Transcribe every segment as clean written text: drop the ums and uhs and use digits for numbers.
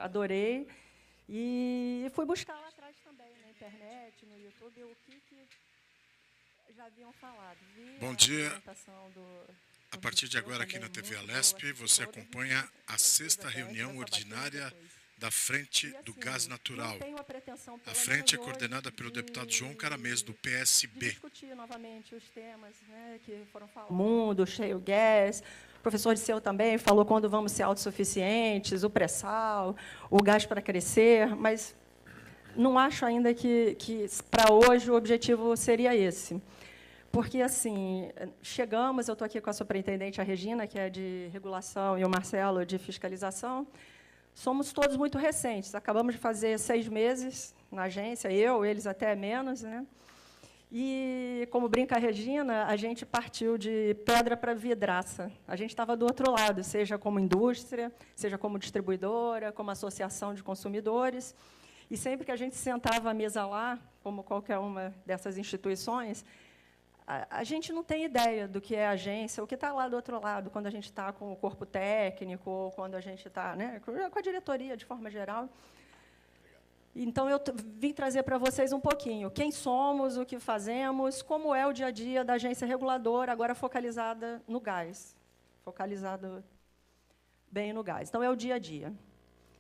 adorei. E fui buscar lá atrás também, na internet, no YouTube, o que já haviam falado. Bom dia. A partir de agora, aqui na TV Alesp, você acompanha a 6ª reunião ordinária da Frente do Gás Natural. A frente é coordenada pelo deputado João Caramês, do PSB. Discutir novamente os temas, né, que foram falados. Mundo, shale gas. O professor Disseu também falou quando vamos ser autossuficientes, o pré-sal, o gás para crescer, mas não acho ainda que para hoje, o objetivo seria esse. Porque, assim, chegamos, eu estou aqui com a superintendente, a Regina, que é de regulação, e o Marcelo, de fiscalização. Somos todos muito recentes. Acabamos de fazer 6 meses na agência, eles até menos, né? E, como brinca a Regina, a gente partiu de pedra para vidraça. A gente estava do outro lado, seja como indústria, seja como distribuidora, como associação de consumidores. E sempre que a gente sentava à mesa lá, como qualquer uma dessas instituições, a gente não tem ideia do que é agência, o que está lá do outro lado, quando a gente está com o corpo técnico, ou quando a gente está, né, com a diretoria, de forma geral. Então, eu vim trazer para vocês um pouquinho quem somos, o que fazemos, como é o dia a dia da agência reguladora, agora focalizada no gás, focalizado bem no gás. Então, é o dia a dia.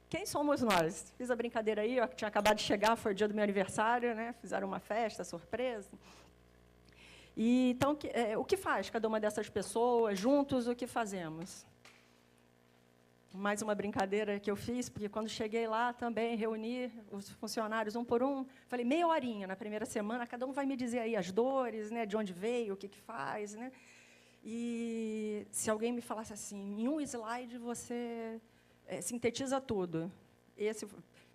Quem somos nós? Fiz a brincadeira aí, eu tinha acabado de chegar, foi o dia do meu aniversário, né, fizeram uma festa, surpresa. E, então, o que faz cada uma dessas pessoas? Juntos, o que fazemos? Mais uma brincadeira que eu fiz, porque, quando cheguei lá, também reuni os funcionários um por um. Falei, meia horinha na primeira semana, cada um vai me dizer aí as dores, né, de onde veio, o que faz. Né? E, se alguém me falasse assim, em um slide, você sintetiza tudo.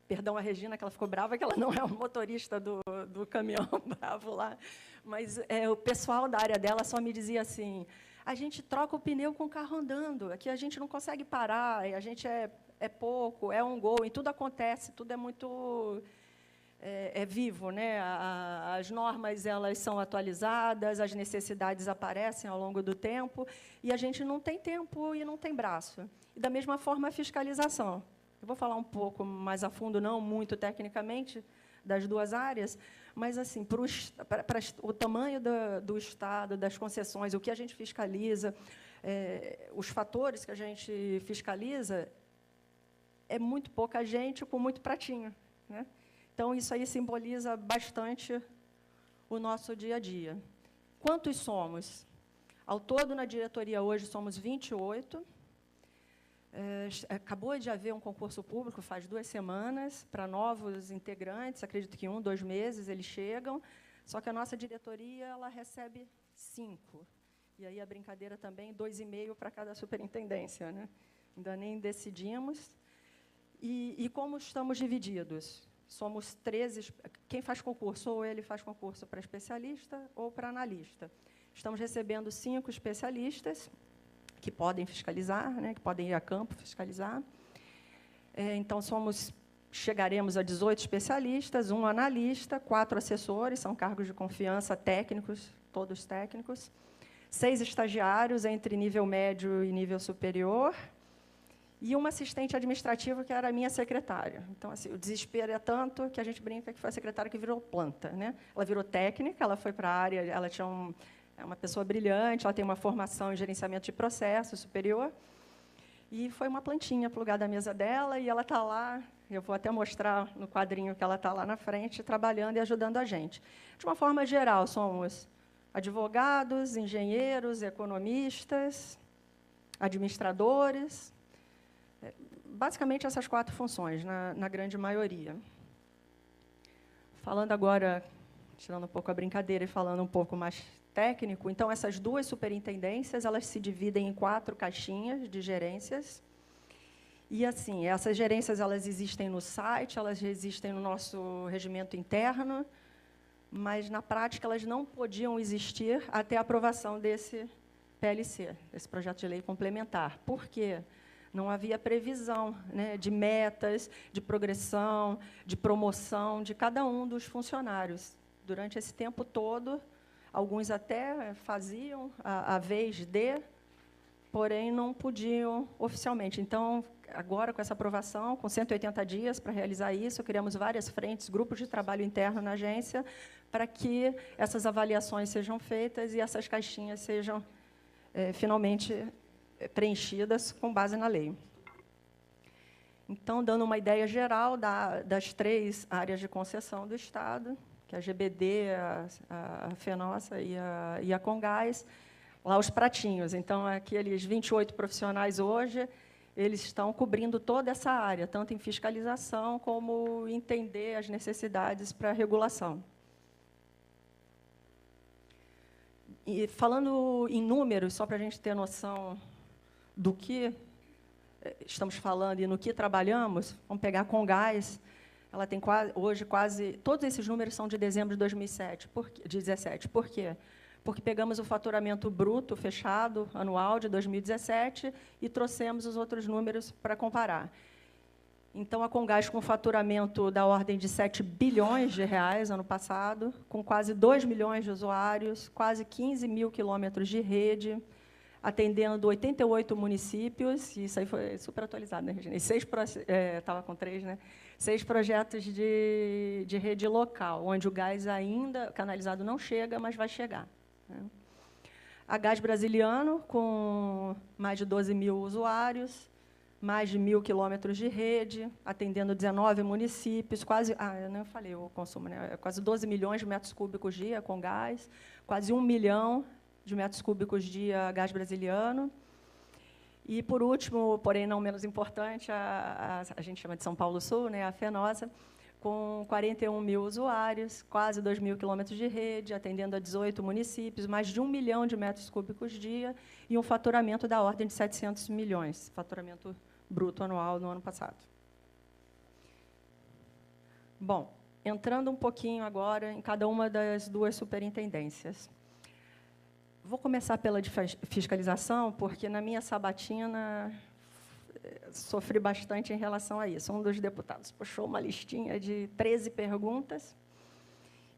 Perdão a Regina, que ela ficou brava, que ela não é o motorista do caminhão bravo lá, mas o pessoal da área dela só me dizia assim, a gente troca o pneu com o carro andando, aqui a gente não consegue parar, a gente é pouco, é um gol, e tudo acontece, tudo é muito vivo. Né? As normas elas são atualizadas, as necessidades aparecem ao longo do tempo, e a gente não tem tempo e não tem braço. E, da mesma forma, a fiscalização. Eu vou falar um pouco mais a fundo, não muito tecnicamente, das duas áreas, mas, assim, para o tamanho do Estado, das concessões, o que a gente fiscaliza, os fatores que a gente fiscaliza, é muito pouca gente com muito pratinho. Né? Então, isso aí simboliza bastante o nosso dia a dia. Quantos somos? Ao todo, na diretoria, hoje, somos 28. Acabou de haver um concurso público, faz 2 semanas, para novos integrantes, acredito que 1, 2 meses eles chegam, só que a nossa diretoria ela recebe 5. E aí a brincadeira também, 2,5 para cada superintendência. Né? Ainda nem decidimos. E como estamos divididos? Somos 13, quem faz concurso, ou ele faz concurso para especialista ou para analista. Estamos recebendo 5 especialistas, que podem fiscalizar, né, que podem ir a campo fiscalizar. Então, chegaremos a 18 especialistas, 1 analista, 4 assessores, são cargos de confiança técnicos, todos técnicos, 6 estagiários entre nível médio e nível superior, e uma assistente administrativa, que era a minha secretária. Então, assim, o desespero é tanto que a gente brinca que foi a secretária que virou planta. Né? Ela virou técnica, ela foi para a área, ela tinha é uma pessoa brilhante, ela tem uma formação em gerenciamento de processo superior, e foi uma plantinha plugada à mesa dela, e ela está lá, eu vou até mostrar no quadrinho que ela está lá na frente, trabalhando e ajudando a gente. De uma forma geral, somos advogados, engenheiros, economistas, administradores, basicamente essas 4 funções, na grande maioria. Falando agora, tirando um pouco a brincadeira e falando um pouco mais técnico, então, essas 2 superintendências, elas se dividem em 4 caixinhas de gerências. E, assim, essas gerências elas existem no site, elas existem no nosso regimento interno, mas, na prática, elas não podiam existir até a aprovação desse PLC, desse projeto de lei complementar. Por quê? Não havia previsão, né, de metas, de progressão, de promoção de cada um dos funcionários. Durante esse tempo todo, alguns até faziam a vez de, porém não podiam oficialmente. Então, agora, com essa aprovação, com 180 dias para realizar isso, criamos várias frentes, grupos de trabalho interno na agência, para que essas avaliações sejam feitas e essas caixinhas sejam finalmente preenchidas com base na lei. Então, dando uma ideia geral das 3 áreas de concessão do Estado, que é a GBD, a FENOSSA e a Congás, lá os pratinhos. Então, aqueles 28 profissionais hoje, eles estão cobrindo toda essa área, tanto em fiscalização como entender as necessidades para a regulação. E falando em números, só para a gente ter noção do que estamos falando e no que trabalhamos, vamos pegar a Congás, ela tem hoje quase... Todos esses números são de dezembro de 2017. Por quê? Porque pegamos o faturamento bruto fechado anual de 2017 e trouxemos os outros números para comparar. Então, a Congás, com faturamento da ordem de 7 bilhões de reais ano passado, com quase 2 milhões de usuários, quase 15 mil quilômetros de rede, atendendo 88 municípios, e isso aí foi super atualizado, né, Regina? Estava com 3, né? 6 projetos de rede local, onde o gás ainda canalizado não chega, mas vai chegar, né? A Gás Brasiliano, com mais de 12 mil usuários, mais de 1.000 quilômetros de rede, atendendo 19 municípios, quase, eu não falei o consumo, né? Quase 12 milhões de metros cúbicos dia com gás, quase 1 milhão de metros cúbicos dia Gás Brasiliano. E, por último, porém não menos importante, a gente chama de São Paulo Sul, né? A FENOSSA, com 41 mil usuários, quase 2 mil quilômetros de rede, atendendo a 18 municípios, mais de 1 milhão de metros cúbicos dia e um faturamento da ordem de 700 milhões, faturamento bruto anual no ano passado. Bom, entrando um pouquinho agora em cada uma das 2 superintendências. Vou começar pela de fiscalização, porque, na minha sabatina, sofri bastante em relação a isso. Um dos deputados puxou uma listinha de 13 perguntas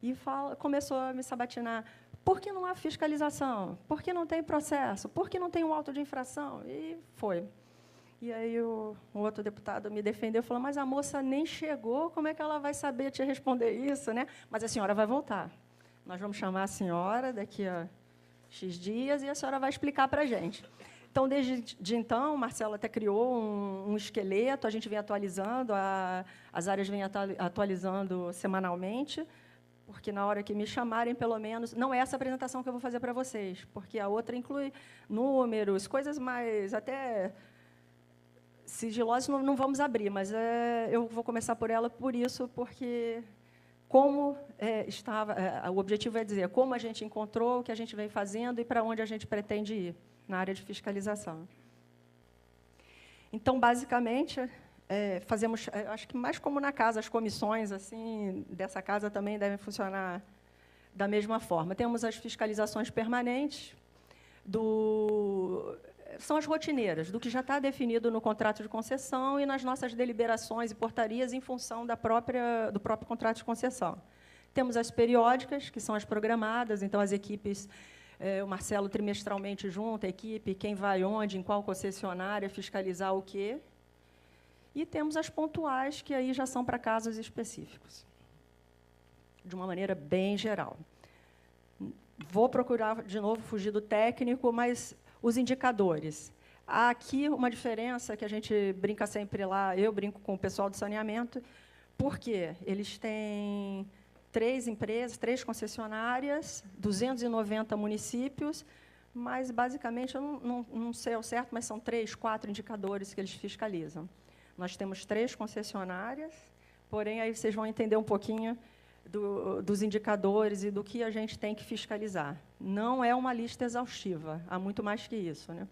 e começou a me sabatinar. Por que não há fiscalização? Por que não tem processo? Por que não tem um auto de infração? E foi. E aí o outro deputado me defendeu e falou, mas a moça nem chegou, como é que ela vai saber te responder isso, né? Mas a senhora vai voltar. Nós vamos chamar a senhora daqui a X dias e a senhora vai explicar para a gente. Então, desde então, o Marcelo até criou um esqueleto, a gente vem atualizando, as áreas vêm atualizando semanalmente, porque, na hora que me chamarem, pelo menos, não é essa apresentação que eu vou fazer para vocês, porque a outra inclui números, coisas mais até sigilosas, não vamos abrir, mas eu vou começar por ela por isso, porque o objetivo é dizer como a gente encontrou, o que a gente vem fazendo e para onde a gente pretende ir na área de fiscalização. Então, basicamente, fazemos, acho que mais como na casa, as comissões assim dessa casa também devem funcionar da mesma forma. Temos as fiscalizações permanentes, são as rotineiras, do que já está definido no contrato de concessão e nas nossas deliberações e portarias em função do próprio contrato de concessão. Temos as periódicas, que são as programadas, então as equipes, o Marcelo trimestralmente junta a equipe, quem vai onde, em qual concessionária, fiscalizar o quê. E temos as pontuais, que aí já são para casos específicos, de uma maneira bem geral. Vou procurar, de novo, fugir do técnico, mas os indicadores. Há aqui uma diferença que a gente brinca sempre lá, eu brinco com o pessoal do saneamento, porque eles têm 3 empresas, 3 concessionárias, 290 municípios, mas, basicamente, eu não sei ao certo, mas são 3, 4 indicadores que eles fiscalizam. Nós temos 3 concessionárias, porém, aí vocês vão entender um pouquinho dos indicadores e do que a gente tem que fiscalizar. Não é uma lista exaustiva, há muito mais que isso, né?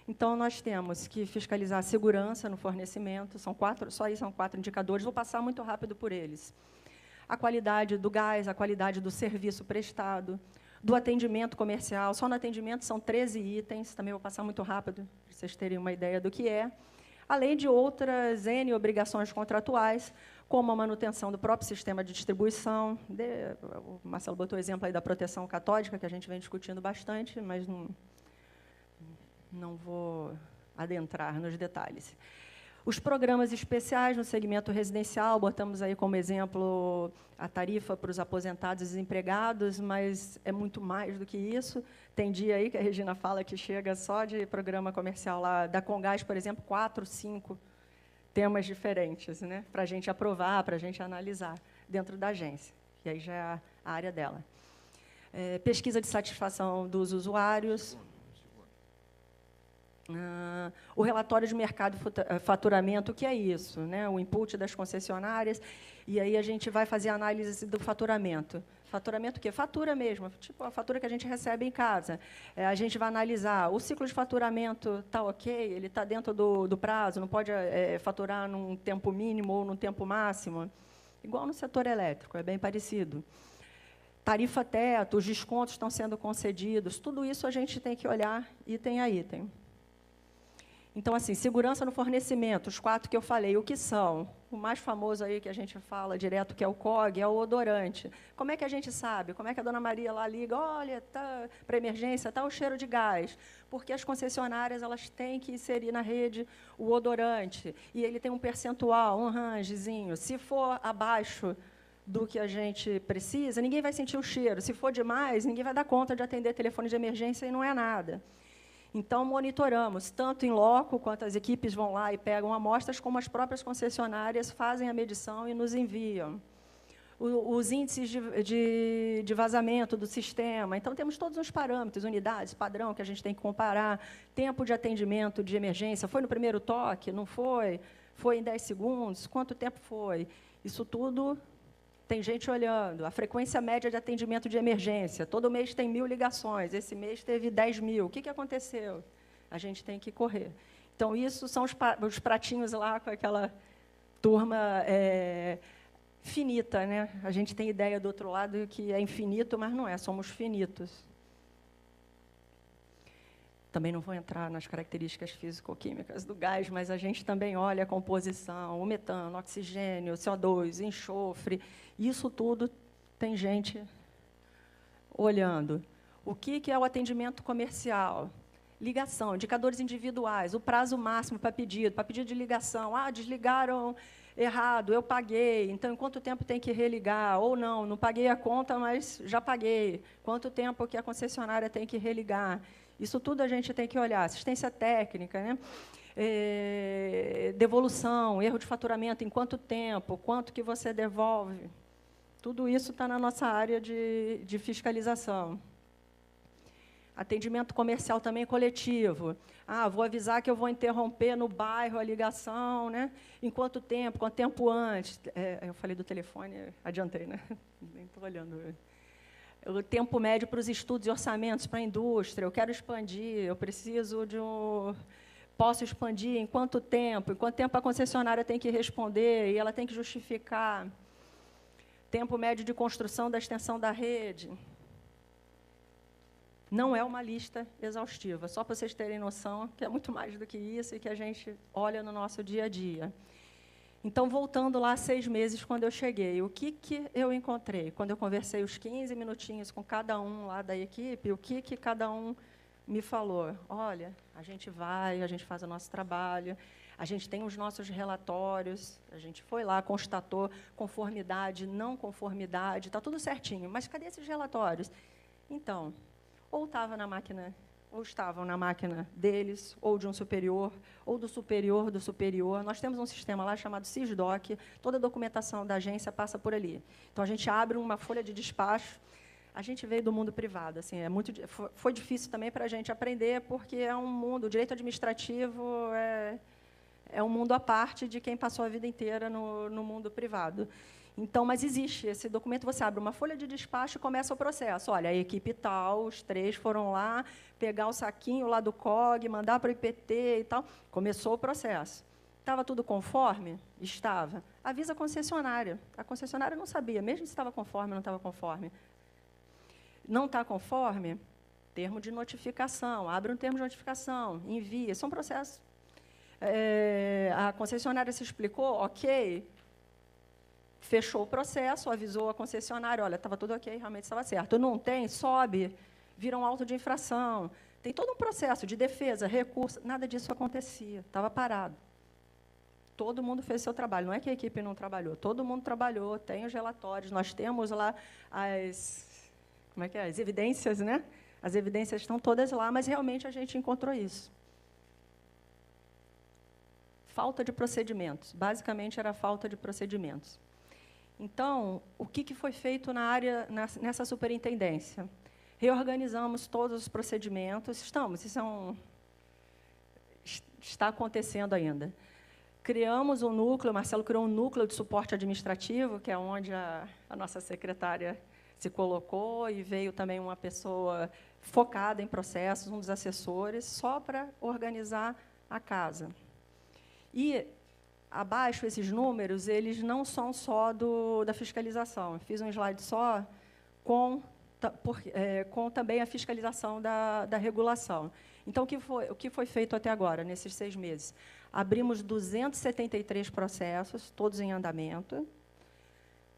Então, nós temos que fiscalizar a segurança no fornecimento, só aí são 4 indicadores, vou passar muito rápido por eles. A qualidade do gás, a qualidade do serviço prestado, do atendimento comercial, só no atendimento são 13 itens, também vou passar muito rápido, para vocês terem uma ideia do que é, além de outras N obrigações contratuais, como a manutenção do próprio sistema de distribuição. O Marcelo botou o exemplo aí da proteção catódica, que a gente vem discutindo bastante, mas não vou adentrar nos detalhes. Os programas especiais no segmento residencial, botamos aí como exemplo a tarifa para os aposentados e desempregados, mas é muito mais do que isso. Tem dia aí que a Regina fala que chega só de programa comercial lá da Comgás, por exemplo, 4, 5 temas diferentes, né, para a gente aprovar, para a gente analisar dentro da agência, que aí já é a área dela. Pesquisa de satisfação dos usuários. O relatório de mercado e faturamento, o que é isso? Né? O input das concessionárias, e aí a gente vai fazer a análise do faturamento. Faturamento o quê? Fatura mesmo, tipo a fatura que a gente recebe em casa. A gente vai analisar, o ciclo de faturamento está ok, ele está dentro do prazo, não pode faturar num tempo mínimo ou num tempo máximo. Igual no setor elétrico, é bem parecido. Tarifa teto, os descontos estão sendo concedidos, tudo isso a gente tem que olhar item a item. Então, assim, segurança no fornecimento, os 4 que eu falei, o que são? O mais famoso aí que a gente fala direto, que é o COG, é o odorante. Como é que a gente sabe? Como é que a dona Maria lá liga, olha, tá, para emergência, está o cheiro de gás? Porque as concessionárias elas têm que inserir na rede o odorante, e ele tem um percentual, um rangezinho. Se for abaixo do que a gente precisa, ninguém vai sentir o cheiro. Se for demais, ninguém vai dar conta de atender telefone de emergência e não é nada. Então, monitoramos, tanto em loco, quanto as equipes vão lá e pegam amostras, como as próprias concessionárias fazem a medição e nos enviam. Os índices de vazamento do sistema. Então, temos todos os parâmetros, unidades, padrão, que a gente tem que comparar, tempo de atendimento de emergência, foi no primeiro toque, não foi? Foi em 10 segundos? Quanto tempo foi? Isso tudo tem gente olhando. A frequência média de atendimento de emergência. Todo mês tem 1.000 ligações. Esse mês teve 10.000. O que aconteceu? A gente tem que correr. Então, isso são os pratinhos lá com aquela turma finita, né? A gente tem ideia do outro lado que é infinito, mas não é. Somos finitos. Também não vou entrar nas características físico-químicas do gás, mas a gente também olha a composição, o metano, o oxigênio, o CO2, enxofre. Isso tudo tem gente olhando. O que é o atendimento comercial? Ligação, indicadores individuais, o prazo máximo para pedido de ligação. Ah, desligaram errado, eu paguei, então, em quanto tempo tem que religar? Ou não paguei a conta, mas já paguei. Quanto tempo que a concessionária tem que religar? Isso tudo a gente tem que olhar. Assistência técnica, né? Devolução, erro de faturamento, em quanto tempo, quanto que você devolve. Tudo isso está na nossa área de fiscalização. Atendimento comercial também coletivo. Ah, vou avisar que eu vou interromper no bairro a ligação, né? Em quanto tempo antes? Eu falei do telefone, adiantei, né? Nem estou olhando. O tempo médio para os estudos e orçamentos para a indústria. Eu quero expandir, eu preciso de um... Posso expandir em quanto tempo? Em quanto tempo a concessionária tem que responder e ela tem que justificar? Tempo médio de construção da extensão da rede. Não é uma lista exaustiva, só para vocês terem noção que é muito mais do que isso e que a gente olha no nosso dia a dia. Então, voltando lá 6 meses, quando eu cheguei, o que eu encontrei? Quando eu conversei os 15 minutinhos com cada um lá da equipe, o que cada um me falou? Olha, a gente faz o nosso trabalho, a gente tem os nossos relatórios, a gente foi lá, constatou conformidade, não conformidade, está tudo certinho, mas cadê esses relatórios? Então, ou estava na máquina, ou estavam na máquina deles, ou de um superior, ou do superior do superior. Nós temos um sistema lá chamado SysDoc, toda a documentação da agência passa por ali. Então, a gente abre uma folha de despacho. A gente veio do mundo privado, assim, foi difícil também para a gente aprender, porque é um mundo, o direito administrativo é um mundo à parte de quem passou a vida inteira no mundo privado. Então, mas existe esse documento, você abre uma folha de despacho e começa o processo. Olha, a equipe tal, os 3 foram lá, pegar o saquinho lá do COG, mandar para o IPT e tal. Começou o processo. Estava tudo conforme? Estava. Avisa a concessionária. A concessionária não sabia, mesmo se estava conforme ou não estava conforme. Não está conforme? Termo de notificação. Abre um termo de notificação, envia. São processos. A concessionária se explicou, ok. Fechou o processo, avisou a concessionária, olha, estava tudo ok, realmente estava certo. Não tem, sobe, vira um auto de infração. Tem todo um processo de defesa, recurso, nada disso acontecia, estava parado. Todo mundo fez seu trabalho, não é que a equipe não trabalhou, todo mundo trabalhou, tem os relatórios, nós temos lá as evidências, né? As evidências estão todas lá, mas realmente a gente encontrou isso. Falta de procedimentos, basicamente era falta de procedimentos. Então, o que foi feito nessa superintendência? Reorganizamos todos os procedimentos, está acontecendo ainda. Criamos um núcleo, o Marcelo criou um núcleo de suporte administrativo, que é onde a nossa secretária se colocou, e veio também uma pessoa focada em processos, um dos assessores, só para organizar a casa. E, abaixo, esses números, eles não são só da fiscalização. Eu fiz um slide só com também a fiscalização da regulação. Então, o que foi feito até agora, nesses 6 meses? Abrimos 273 processos, todos em andamento.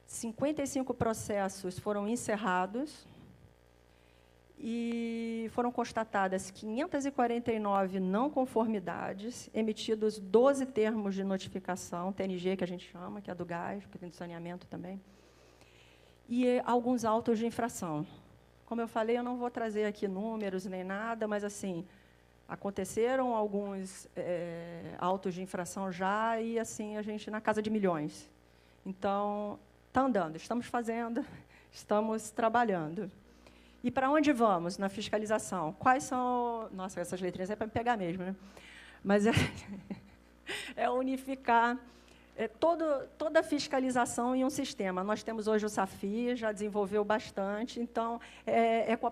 55 processos foram encerrados e foram constatadas 549 não conformidades, emitidos 12 termos de notificação, TNG, que a gente chama, que é do gás, que tem do saneamento também, e alguns autos de infração. Como eu falei, eu não vou trazer aqui números nem nada, mas, assim, aconteceram alguns autos de infração já, e, assim, a gente na casa de milhões. Então, está andando, estamos fazendo, estamos trabalhando. E para onde vamos na fiscalização? Quais são... Nossa, essas letrinhas é para me pegar mesmo, né? Mas é unificar toda a fiscalização em um sistema. Nós temos hoje o SAFI, já desenvolveu bastante, então, com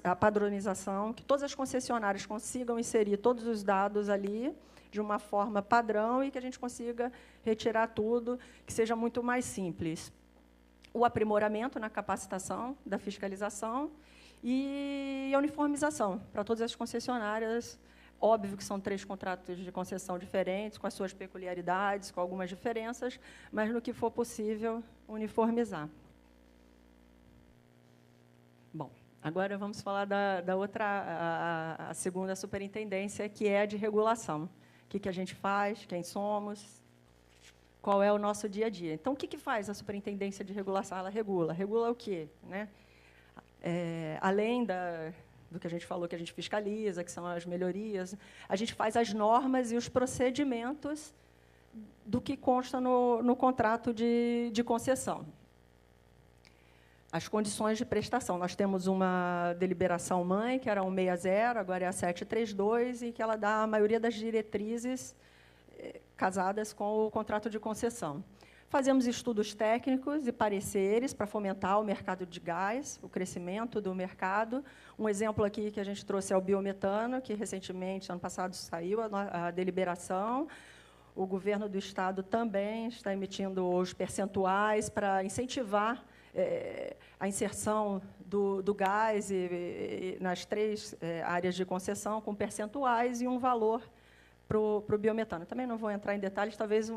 a padronização, que todas as concessionárias consigam inserir todos os dados ali, de uma forma padrão, e que a gente consiga retirar tudo, que seja muito mais simples. O aprimoramento na capacitação da fiscalização e a uniformização para todas as concessionárias. Óbvio que são 3 contratos de concessão diferentes, com as suas peculiaridades, com algumas diferenças, mas, no que for possível, uniformizar. Bom, agora vamos falar da outra, a segunda superintendência, que é a de regulação. O que a gente faz, quem somos, qual é o nosso dia a dia. Então, o que faz a superintendência de regulação? Ela regula. Regula o quê? Né? Além do que a gente falou, que a gente fiscaliza, que são as melhorias, a gente faz as normas e os procedimentos do que consta no contrato de concessão. As condições de prestação. Nós temos uma deliberação mãe, que era a 160, agora é a 732, e que ela dá a maioria das diretrizes casadas com o contrato de concessão. Fazemos estudos técnicos e pareceres para fomentar o mercado de gás, o crescimento do mercado. Um exemplo aqui que a gente trouxe é o biometano, que recentemente, ano passado, saiu a deliberação. O governo do Estado também está emitindo os percentuais para incentivar a inserção do gás nas 3 áreas de concessão, com percentuais e um valor para o biometano. Também não vou entrar em detalhes, talvez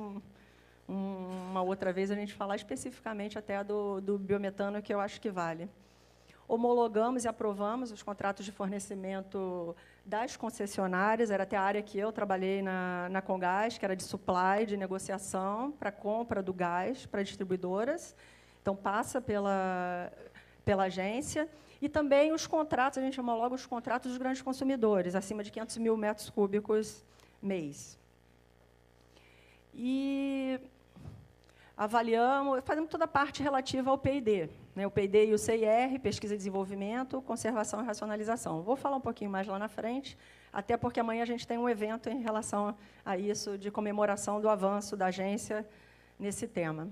uma outra vez a gente falar especificamente até do biometano, que eu acho que vale. Homologamos e aprovamos os contratos de fornecimento das concessionárias, era até a área que eu trabalhei na Congás, que era de supply, de negociação para compra do gás para distribuidoras. Então, passa pela agência. E também os contratos, a gente homologa os contratos dos grandes consumidores, acima de 500 mil metros cúbicos mês. E fazemos toda a parte relativa ao P&D, né? O P&D e o CIR, pesquisa e desenvolvimento, conservação e racionalização. Vou falar um pouquinho mais lá na frente, até porque amanhã a gente tem um evento em relação a isso, de comemoração do avanço da agência nesse tema.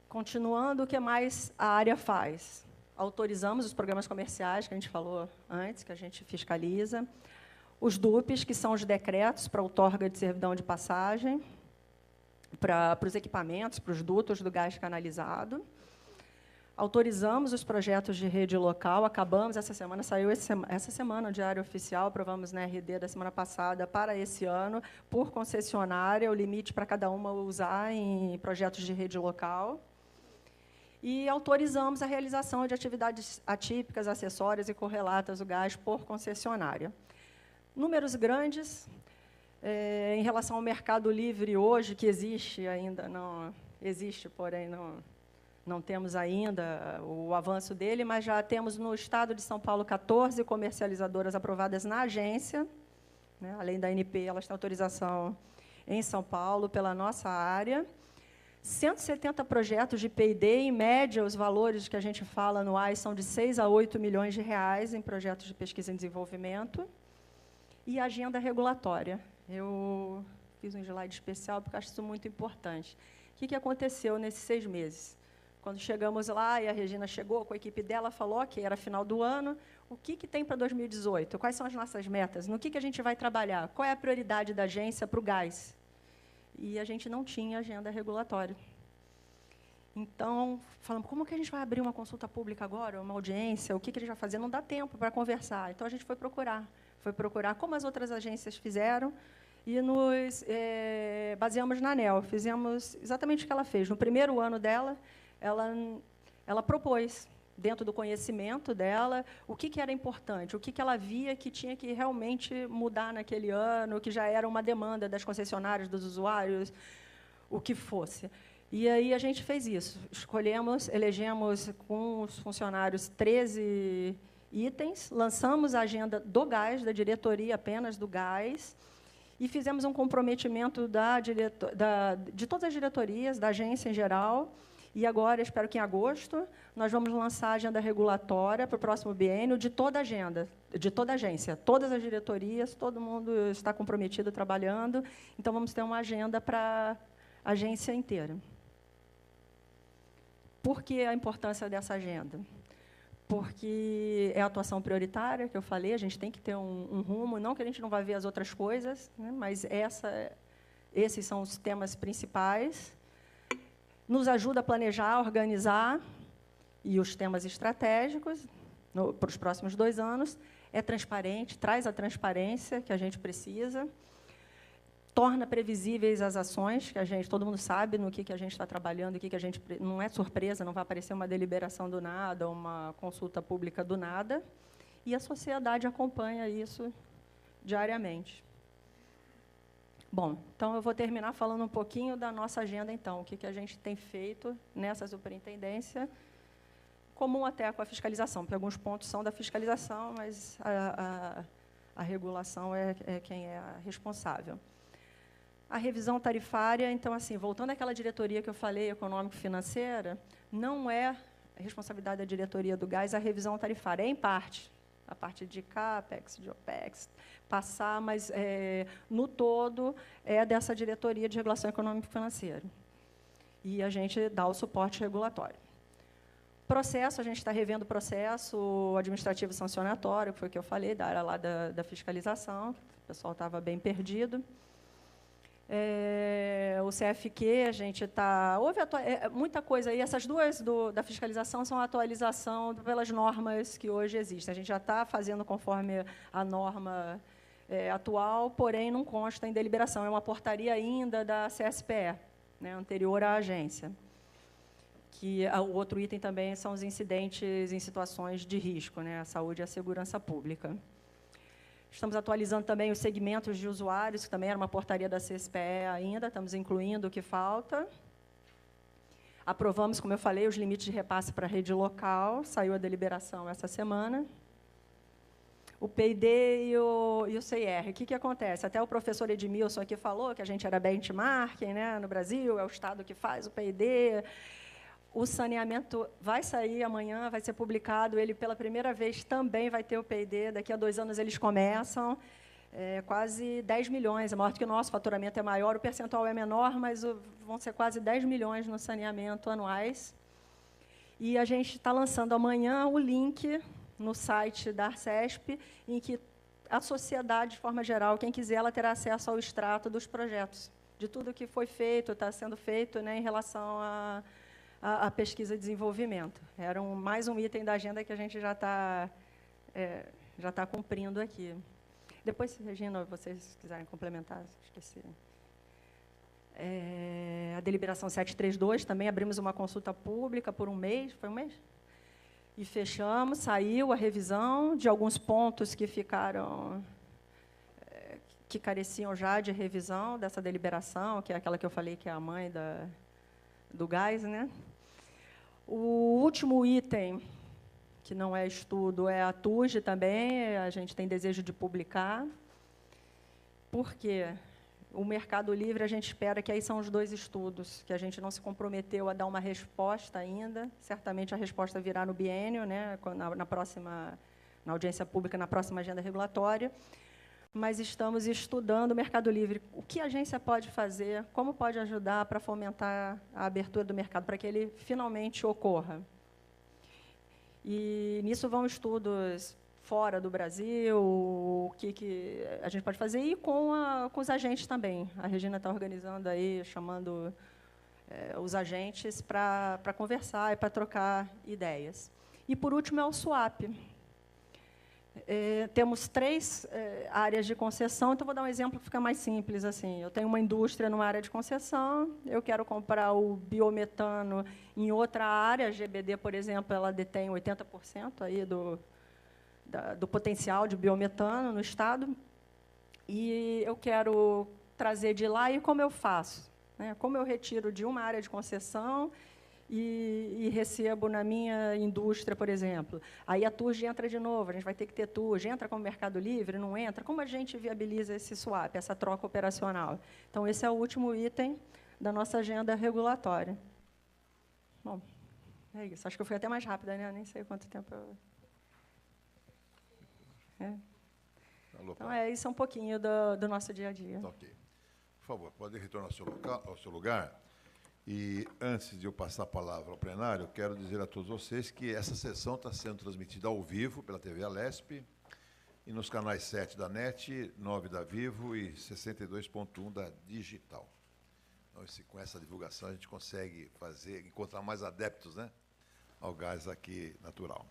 Continuando, o que mais a área faz? Autorizamos os programas comerciais, que a gente falou antes, que a gente fiscaliza. Os DUPs, que são os decretos para outorga de servidão de passagem, para os equipamentos, para os dutos do gás canalizado. Autorizamos os projetos de rede local, acabamos, essa semana, saiu essa semana o Diário Oficial, aprovamos na RD da semana passada para esse ano, por concessionária, o limite para cada uma usar em projetos de rede local. e autorizamos a realização de atividades atípicas, acessórias e correlatas do gás por concessionária. Números grandes, em relação ao mercado livre hoje, que existe ainda, não existe, porém não temos ainda o avanço dele, mas já temos no estado de São Paulo 14 comercializadoras aprovadas na agência, né? Além da ANP, elas têm autorização em São Paulo pela nossa área. 170 projetos de P&D, em média, os valores que a gente fala anuais são de 6 a 8 milhões de reais em projetos de pesquisa e desenvolvimento. E a agenda regulatória. Eu fiz um slide especial porque acho isso muito importante. O que aconteceu nesses 6 meses? Quando chegamos lá, e a Regina chegou com a equipe dela, falou, ok, era final do ano, o que tem para 2018? Quais são as nossas metas? No que a gente vai trabalhar? Qual é a prioridade da agência para o gás? E a gente não tinha agenda regulatória. Então, falamos, como que a gente vai abrir uma consulta pública agora, uma audiência, o que a gente vai fazer? Não dá tempo para conversar. Então, a gente foi procurar como as outras agências fizeram, e nos baseamos na ANEEL. Fizemos exatamente o que ela fez. No primeiro ano dela, ela propôs, dentro do conhecimento dela, o que era importante, o que ela via que tinha que realmente mudar naquele ano, que já era uma demanda das concessionárias, dos usuários, o que fosse. E aí a gente fez isso. Elegemos com os funcionários 13 itens, lançamos a agenda do gás, da diretoria apenas do gás, e fizemos um comprometimento de todas as diretorias, da agência em geral. E agora, espero que em agosto, nós vamos lançar a agenda regulatória para o próximo biênio de toda a agenda, de toda a agência, todas as diretorias, todo mundo está comprometido, trabalhando. Então, vamos ter uma agenda para a agência inteira. Por que a importância dessa agenda? Porque é a atuação prioritária, que eu falei, a gente tem que ter um rumo, não que a gente não vai ver as outras coisas, né, mas esses são os temas principais. Nos ajuda a planejar, organizar, e os temas estratégicos para os próximos 2 anos. É transparente, traz a transparência que a gente precisa, torna previsíveis as ações, que todo mundo sabe no que a gente está trabalhando, que a gente não é surpresa, não vai aparecer uma deliberação do nada, uma consulta pública do nada, e a sociedade acompanha isso diariamente. Bom, então eu vou terminar falando um pouquinho da nossa agenda, então, o que a gente tem feito nessa superintendência, comum até com a fiscalização, porque alguns pontos são da fiscalização, mas a regulação é quem é a responsável. A revisão tarifária, então, assim, voltando àquela diretoria que eu falei, econômico-financeira, não é a responsabilidade da diretoria do gás a revisão tarifária, é em parte, a parte de CAPEX, de OPEX, passar, mas, no todo, é dessa diretoria de regulação econômico-financeira. E a gente dá o suporte regulatório. Processo, a gente está revendo o processo administrativo sancionatório, que foi o que eu falei, da área lá da fiscalização, o pessoal estava bem perdido. O CFQ, a gente está... Houve muita coisa aí. Essas duas da fiscalização são a atualização pelas normas que hoje existem. A gente já está fazendo conforme a norma atual, porém não consta em deliberação. É uma portaria ainda da CSPE, né, anterior à agência. O outro item também são os incidentes em situações de risco, né, a saúde e a segurança pública. Estamos atualizando também os segmentos de usuários, que também era uma portaria da CSPE ainda, estamos incluindo o que falta. Aprovamos, como eu falei, os limites de repasse para a rede local, saiu a deliberação essa semana. O P&D e o CIR. O que acontece? Até o professor Edmilson aqui falou que a gente era benchmarking, né, no Brasil, é o Estado que faz o P&D. O saneamento vai sair amanhã, vai ser publicado, ele pela primeira vez também vai ter o P&D, daqui a 2 anos eles começam, quase 10 milhões, é maior do que o nosso, faturamento é maior, o percentual é menor, mas vão ser quase 10 milhões no saneamento anuais. E a gente está lançando amanhã o link no site da Arcesp, em que a sociedade, de forma geral, quem quiser, ela terá acesso ao extrato dos projetos, de tudo que foi feito, está sendo feito, né, em relação a pesquisa e desenvolvimento. Era mais um item da agenda que a gente já está cumprindo aqui. Depois, Regina, vocês quiserem complementar, esqueci. A deliberação 732, também abrimos uma consulta pública por um mês, foi um mês? E fechamos, saiu a revisão de alguns pontos que ficaram, que careciam já de revisão dessa deliberação, que é aquela que eu falei que é a mãe do gás, né? O último item, que não é estudo, é a TUSD também, a gente tem desejo de publicar. Por quê? O Mercado Livre, a gente espera que aí são os 2 estudos, que a gente não se comprometeu a dar uma resposta ainda. Certamente a resposta virá no biênio, né, na audiência pública, na próxima agenda regulatória. Mas estamos estudando o Mercado Livre. O que a agência pode fazer, como pode ajudar para fomentar a abertura do mercado, para que ele finalmente ocorra. E nisso vão estudos fora do Brasil, o que a gente pode fazer, e com os agentes também. A Regina está organizando aí, chamando os agentes para conversar e para trocar ideias. E, por último, é o swap. Temos 3 áreas de concessão, então vou dar um exemplo que fica mais simples. Assim, eu tenho uma indústria numa área de concessão, eu quero comprar o biometano em outra área, a GBD, por exemplo, ela detém 80% aí do potencial de biometano no Estado, e eu quero trazer de lá, e como eu faço? Né? Como eu retiro de uma área de concessão e recebo na minha indústria, por exemplo? Aí a TUSD entra de novo, a gente vai ter que ter TUSD, entra como Mercado Livre, não entra? Como a gente viabiliza esse swap, essa troca operacional? Então, esse é o último item da nossa agenda regulatória. Bom, é isso. Acho que eu fui até mais rápida, né? Nem sei quanto tempo eu... Então, isso é um pouquinho do nosso dia a dia. Ok. Por favor, pode retornar ao seu lugar. E, antes de eu passar a palavra ao plenário, quero dizer a todos vocês que essa sessão está sendo transmitida ao vivo pela TV Alesp e nos canais 7 da NET, 9 da Vivo e 62.1 da Digital. Então, com essa divulgação, a gente consegue encontrar mais adeptos, né, ao gás aqui natural.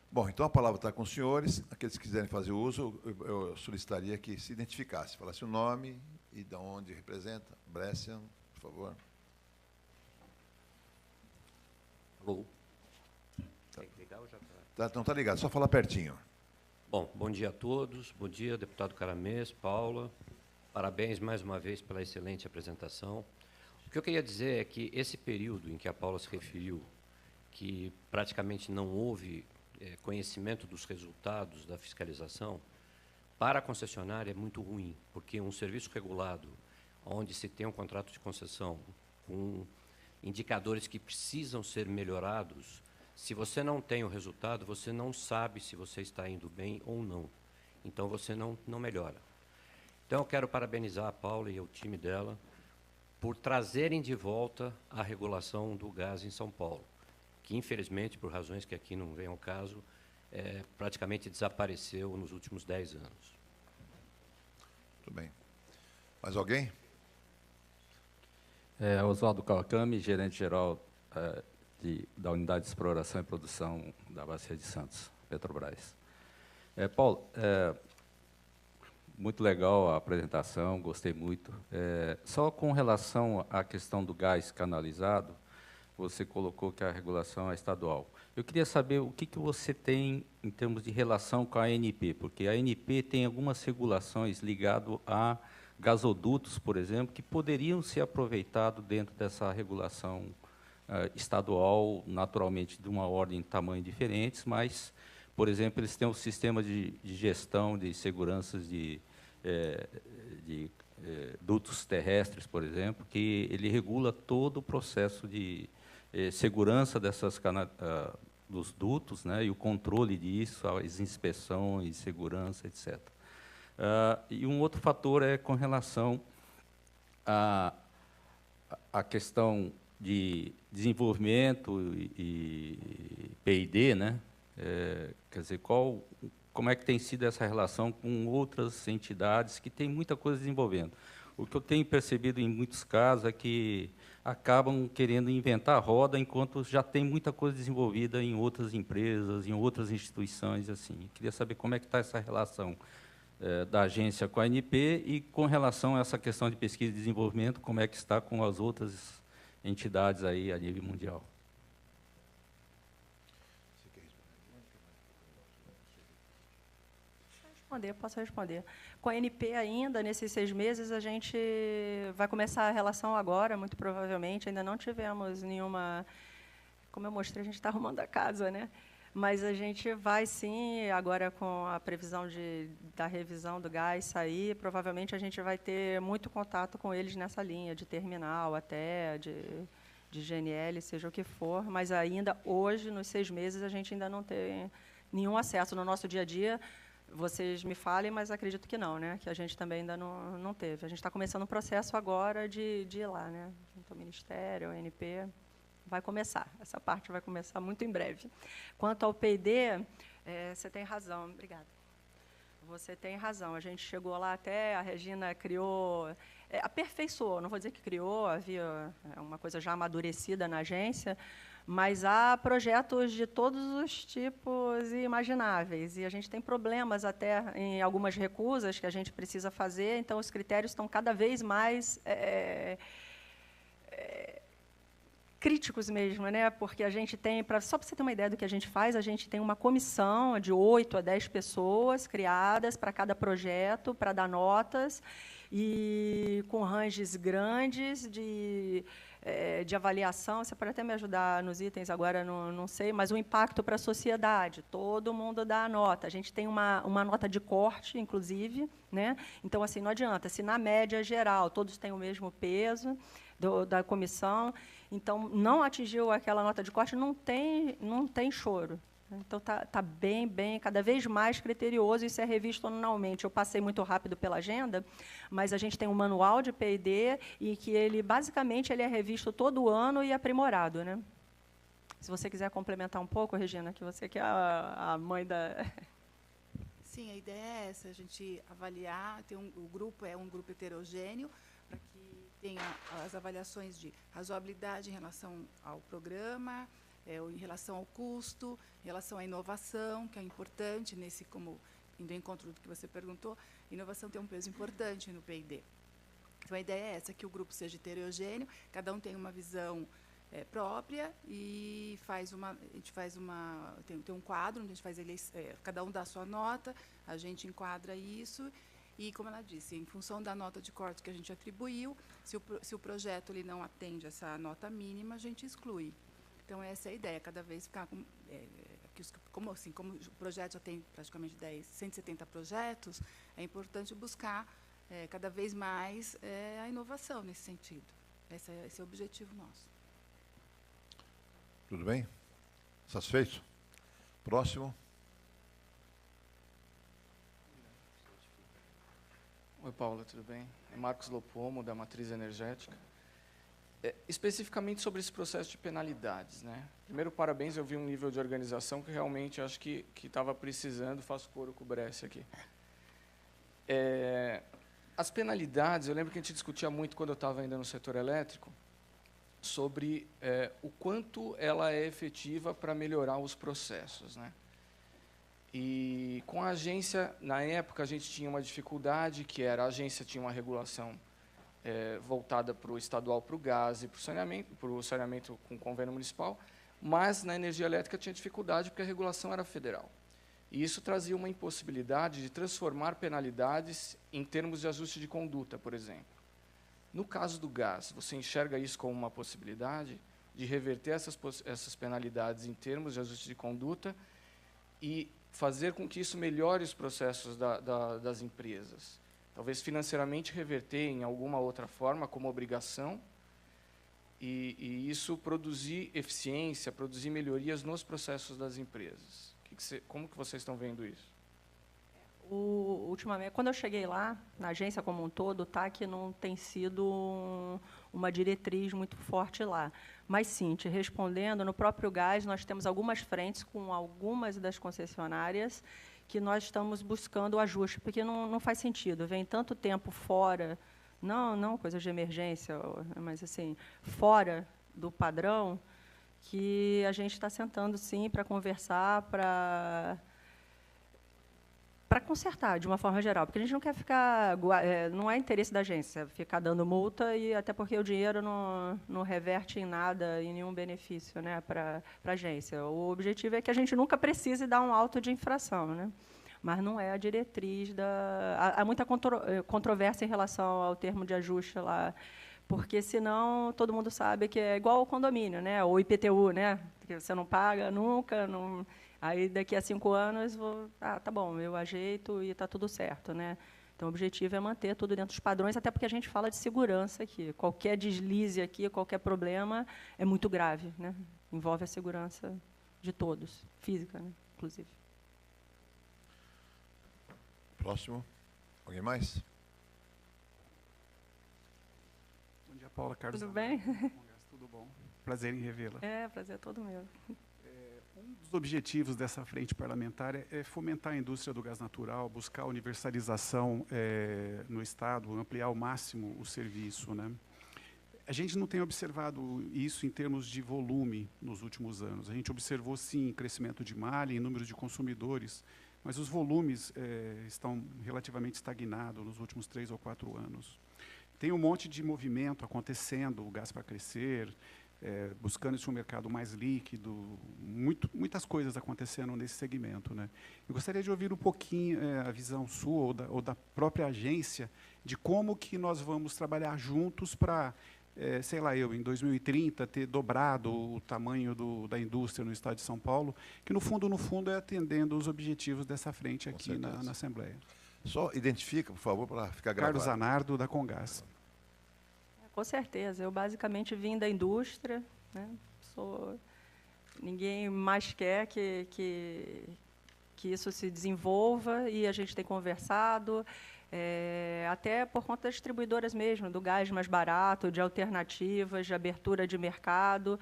Bom, então a palavra está com os senhores. Aqueles que quiserem fazer uso, eu solicitaria que se identificasse, falasse o nome e de onde representa. Brescian, por favor. Alô? Tem que ligar ou já está? Não está ligado, só falar pertinho. Bom dia a todos. Bom dia, deputado Caramês, Paula. Parabéns mais uma vez pela excelente apresentação. O que eu queria dizer é que esse período em que a Paula se referiu, que praticamente não houve conhecimento dos resultados da fiscalização, para a concessionária é muito ruim, porque um serviço regulado, onde se tem um contrato de concessão com indicadores que precisam ser melhorados, se você não tem o resultado, você não sabe se você está indo bem ou não. Então, você não melhora. Então, eu quero parabenizar a Paula e o time dela por trazerem de volta a regulação do gás em São Paulo, que, infelizmente, por razões que aqui não vem ao caso, praticamente desapareceu nos últimos 10 anos. Muito bem. Mais alguém? Oswaldo Kawakami, gerente-geral da Unidade de Exploração e Produção da Bacia de Santos, Petrobras. Paulo, muito legal a apresentação, gostei muito. Só com relação à questão do gás canalizado, você colocou que a regulação é estadual. Eu queria saber o que você tem em termos de relação com a ANP, porque a ANP tem algumas regulações ligadas a gasodutos, por exemplo, que poderiam ser aproveitados dentro dessa regulação estadual, naturalmente de uma ordem e tamanho diferentes, mas, por exemplo, eles têm um sistema de gestão de seguranças de dutos terrestres, por exemplo, que ele regula todo o processo de segurança dos dutos, né, e o controle disso, as inspeções, segurança, etc. E um outro fator é com relação à questão de desenvolvimento e P&D, né? Quer dizer, como é que tem sido essa relação com outras entidades que têm muita coisa desenvolvendo? O que eu tenho percebido em muitos casos é que acabam querendo inventar a roda enquanto já tem muita coisa desenvolvida em outras empresas, em outras instituições, assim. Eu queria saber como é que está essa relação da agência com a ANP e com relação a essa questão de pesquisa e desenvolvimento, como é que está com as outras entidades aí a nível mundial. Posso responder. Com a ANP ainda, nesses 6 meses, a gente vai começar a relação agora, muito provavelmente. Ainda não tivemos nenhuma... Como eu mostrei, a gente está arrumando a casa, né? Mas a gente vai, sim, agora com a previsão da revisão do gás sair, provavelmente a gente vai ter muito contato com eles nessa linha, de terminal até, de GNL, seja o que for, mas ainda hoje, nos 6 meses, a gente ainda não tem nenhum acesso no nosso dia a dia. Vocês me falem, mas acredito que não, né? Que a gente também ainda não teve. A gente está começando um processo agora de ir lá, né? Junto ao Ministério, ao ANP, vai começar. Essa parte vai começar muito em breve. Quanto ao P&D, você tem razão. Obrigada. Você tem razão. A gente chegou lá até, a Regina criou, aperfeiçoou, não vou dizer que criou, havia uma coisa já amadurecida na agência, mas há projetos de todos os tipos imagináveis, e a gente tem problemas até em algumas recusas que a gente precisa fazer, então os critérios estão cada vez mais críticos mesmo, né? Porque a gente tem, só para você ter uma ideia do que a gente faz, a gente tem uma comissão de 8 a 10 pessoas criadas para cada projeto, para dar notas, e com ranges grandes de avaliação. Você pode até me ajudar nos itens, agora não sei, mas o impacto para a sociedade, todo mundo dá a nota. A gente tem uma nota de corte, inclusive, né? Então, assim, não adianta, se na média geral todos têm o mesmo peso da comissão, então não atingiu aquela nota de corte, não tem choro. Então, está bem, cada vez mais criterioso, isso é revisto anualmente. Eu passei muito rápido pela agenda, mas a gente tem um manual de P&D e que, basicamente, ele é revisto todo ano e aprimorado, né? Se você quiser complementar um pouco, Regina, que você que é a mãe da... Sim, a ideia é essa, a gente avaliar, o grupo é um grupo heterogêneo, para que tenha as avaliações de razoabilidade em relação ao programa, em relação ao custo, em relação à inovação, que é importante, como indo ao encontro do que você perguntou, inovação tem um peso importante no P&D. Então, a ideia é essa, que o grupo seja heterogêneo, cada um tem uma visão própria e tem um quadro onde a gente faz cada um dá a sua nota, a gente enquadra isso e, como ela disse, em função da nota de corte que a gente atribuiu, se o projeto ele não atende essa nota mínima, a gente exclui. Então, essa é a ideia, cada vez ficar com... como o projeto já tem praticamente 170 projetos, é importante buscar cada vez mais a inovação nesse sentido. Esse é o objetivo nosso. Tudo bem? Satisfeito? Próximo. Oi, Paula, tudo bem? É Marcos Lopomo, da Matriz Energética. Especificamente sobre esse processo de penalidades, né? Primeiro, parabéns, eu vi um nível de organização que realmente acho que estava precisando, faço coro com o Brescia aqui. As penalidades, eu lembro que a gente discutia muito quando eu estava ainda no setor elétrico, sobre o quanto ela é efetiva para melhorar os processos, né? E com a agência, na época, a gente tinha uma dificuldade, que era a agência tinha uma regulação voltada para o estadual, para o gás e para o saneamento com convênio municipal, mas na energia elétrica tinha dificuldade porque a regulação era federal. E isso trazia uma impossibilidade de transformar penalidades em termos de ajuste de conduta, por exemplo. No caso do gás, você enxerga isso como uma possibilidade de reverter essas penalidades em termos de ajuste de conduta e fazer com que isso melhore os processos das empresas? Talvez financeiramente reverter em alguma outra forma, como obrigação, e isso produzir eficiência, produzir melhorias nos processos das empresas. Como que vocês estão vendo isso? Ultimamente, quando eu cheguei lá, na agência como um todo, que não tem sido uma diretriz muito forte lá. Mas, sim, te respondendo, no próprio gás, nós temos algumas frentes com algumas das concessionárias que nós estamos buscando o ajuste, porque não faz sentido. Vem tanto tempo fora, não coisa de emergência, mas assim, fora do padrão, que a gente está sentando, sim, para conversar, para para consertar, de uma forma geral, porque a gente não quer ficar, não é interesse da agência ficar dando multa, e até porque o dinheiro não reverte em nada, em nenhum benefício, né, para a agência. O objetivo é que a gente nunca precise dar um auto de infração, né, mas não é a diretriz da... Há muita controvérsia em relação ao termo de ajuste lá, porque, senão, todo mundo sabe que é igual ao condomínio, né, ou IPTU, né, que você não paga nunca, não... Aí, daqui a 5 anos, tá bom, eu ajeito e está tudo certo, né? Então, o objetivo é manter tudo dentro dos padrões, até porque a gente fala de segurança aqui. Qualquer deslize aqui, qualquer problema é muito grave, né? Envolve a segurança de todos, física, né? Inclusive. Próximo. Alguém mais? Bom dia, Paula. Carlos. Tudo bem? Tudo bom? Prazer em revê-la. Prazer é todo meu. Um dos objetivos dessa frente parlamentar é fomentar a indústria do gás natural, buscar a universalização no Estado, ampliar ao máximo o serviço, né? A gente não tem observado isso em termos de volume nos últimos anos. A gente observou, sim, crescimento de malha, em número de consumidores, mas os volumes estão relativamente estagnados nos últimos 3 ou 4 anos. Tem um monte de movimento acontecendo, o gás para crescer, buscando esse um mercado mais líquido, muitas coisas acontecendo nesse segmento, né? Eu gostaria de ouvir um pouquinho a visão sua ou da própria agência de como que nós vamos trabalhar juntos para, sei lá, em 2030, ter dobrado o tamanho da indústria no estado de São Paulo, que, no fundo, é atendendo os objetivos dessa frente aqui na Assembleia. Só identifica, por favor, para ficar gravado. Carlos Zanardo, da Congás. Com certeza. Eu, basicamente, vim da indústria, né? Ninguém mais quer que isso se desenvolva, e a gente tem conversado, até por conta das distribuidoras mesmo, do gás mais barato, de alternativas, de abertura de mercado,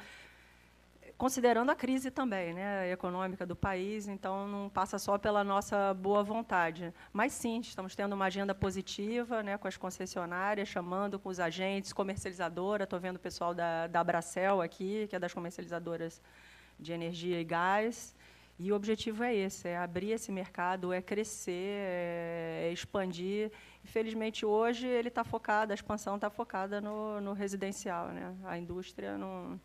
considerando a crise também, né, econômica do país. Então, não passa só pela nossa boa vontade. Mas, sim, estamos tendo uma agenda positiva, né, com as concessionárias, chamando com os agentes, comercializadora. Estou vendo o pessoal da Abracel aqui, que é das comercializadoras de energia e gás. E o objetivo é esse, é abrir esse mercado, é crescer, é expandir. Infelizmente, hoje, ele está focado, a expansão está focada no residencial, né? A indústria não...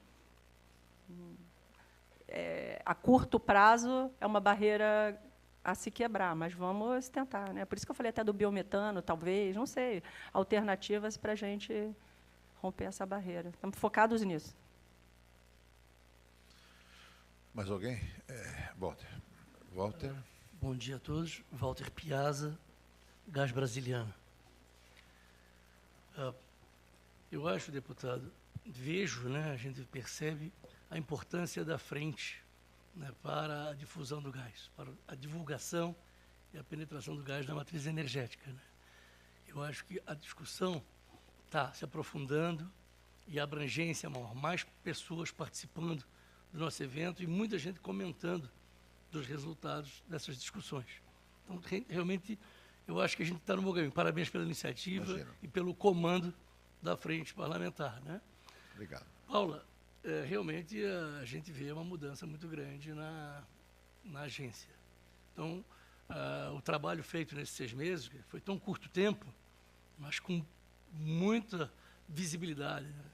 a curto prazo é uma barreira a se quebrar, mas vamos tentar, né? Por isso que eu falei até do biometano, talvez, não sei, alternativas para a gente romper essa barreira. Estamos focados nisso. Mais alguém? Walter. Bom dia a todos. Walter Piazza, Gás Brasiliano. Eu acho, deputado, vejo, né, a gente percebe a importância da frente, né, para a difusão do gás, para a divulgação e a penetração do gás na matriz energética, né? Eu acho que a discussão está se aprofundando e a abrangência é maior, mais pessoas participando do nosso evento e muita gente comentando dos resultados dessas discussões. Então, realmente, eu acho que a gente está no bom caminho. Parabéns pela iniciativa e pelo comando da frente parlamentar, né? Obrigado. Paula, realmente a gente vê uma mudança muito grande na agência. Então, o trabalho feito nesses 6 meses, foi tão curto tempo, mas com muita visibilidade, né?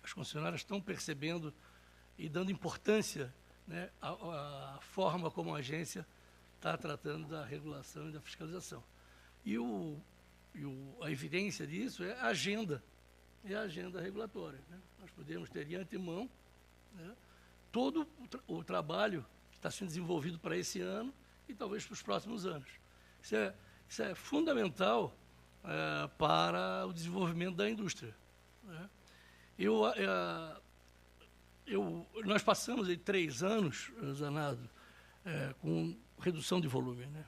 As concessionárias estão percebendo e dando importância, né, à forma como a agência está tratando da regulação e da fiscalização. E a evidência disso é a agenda regulatória, né? Nós podemos ter de antemão, né, todo o trabalho que está sendo desenvolvido para esse ano e talvez para os próximos anos. Isso é fundamental para o desenvolvimento da indústria, né? Nós passamos aí 3 anos, Zanardo, com redução de volume, né?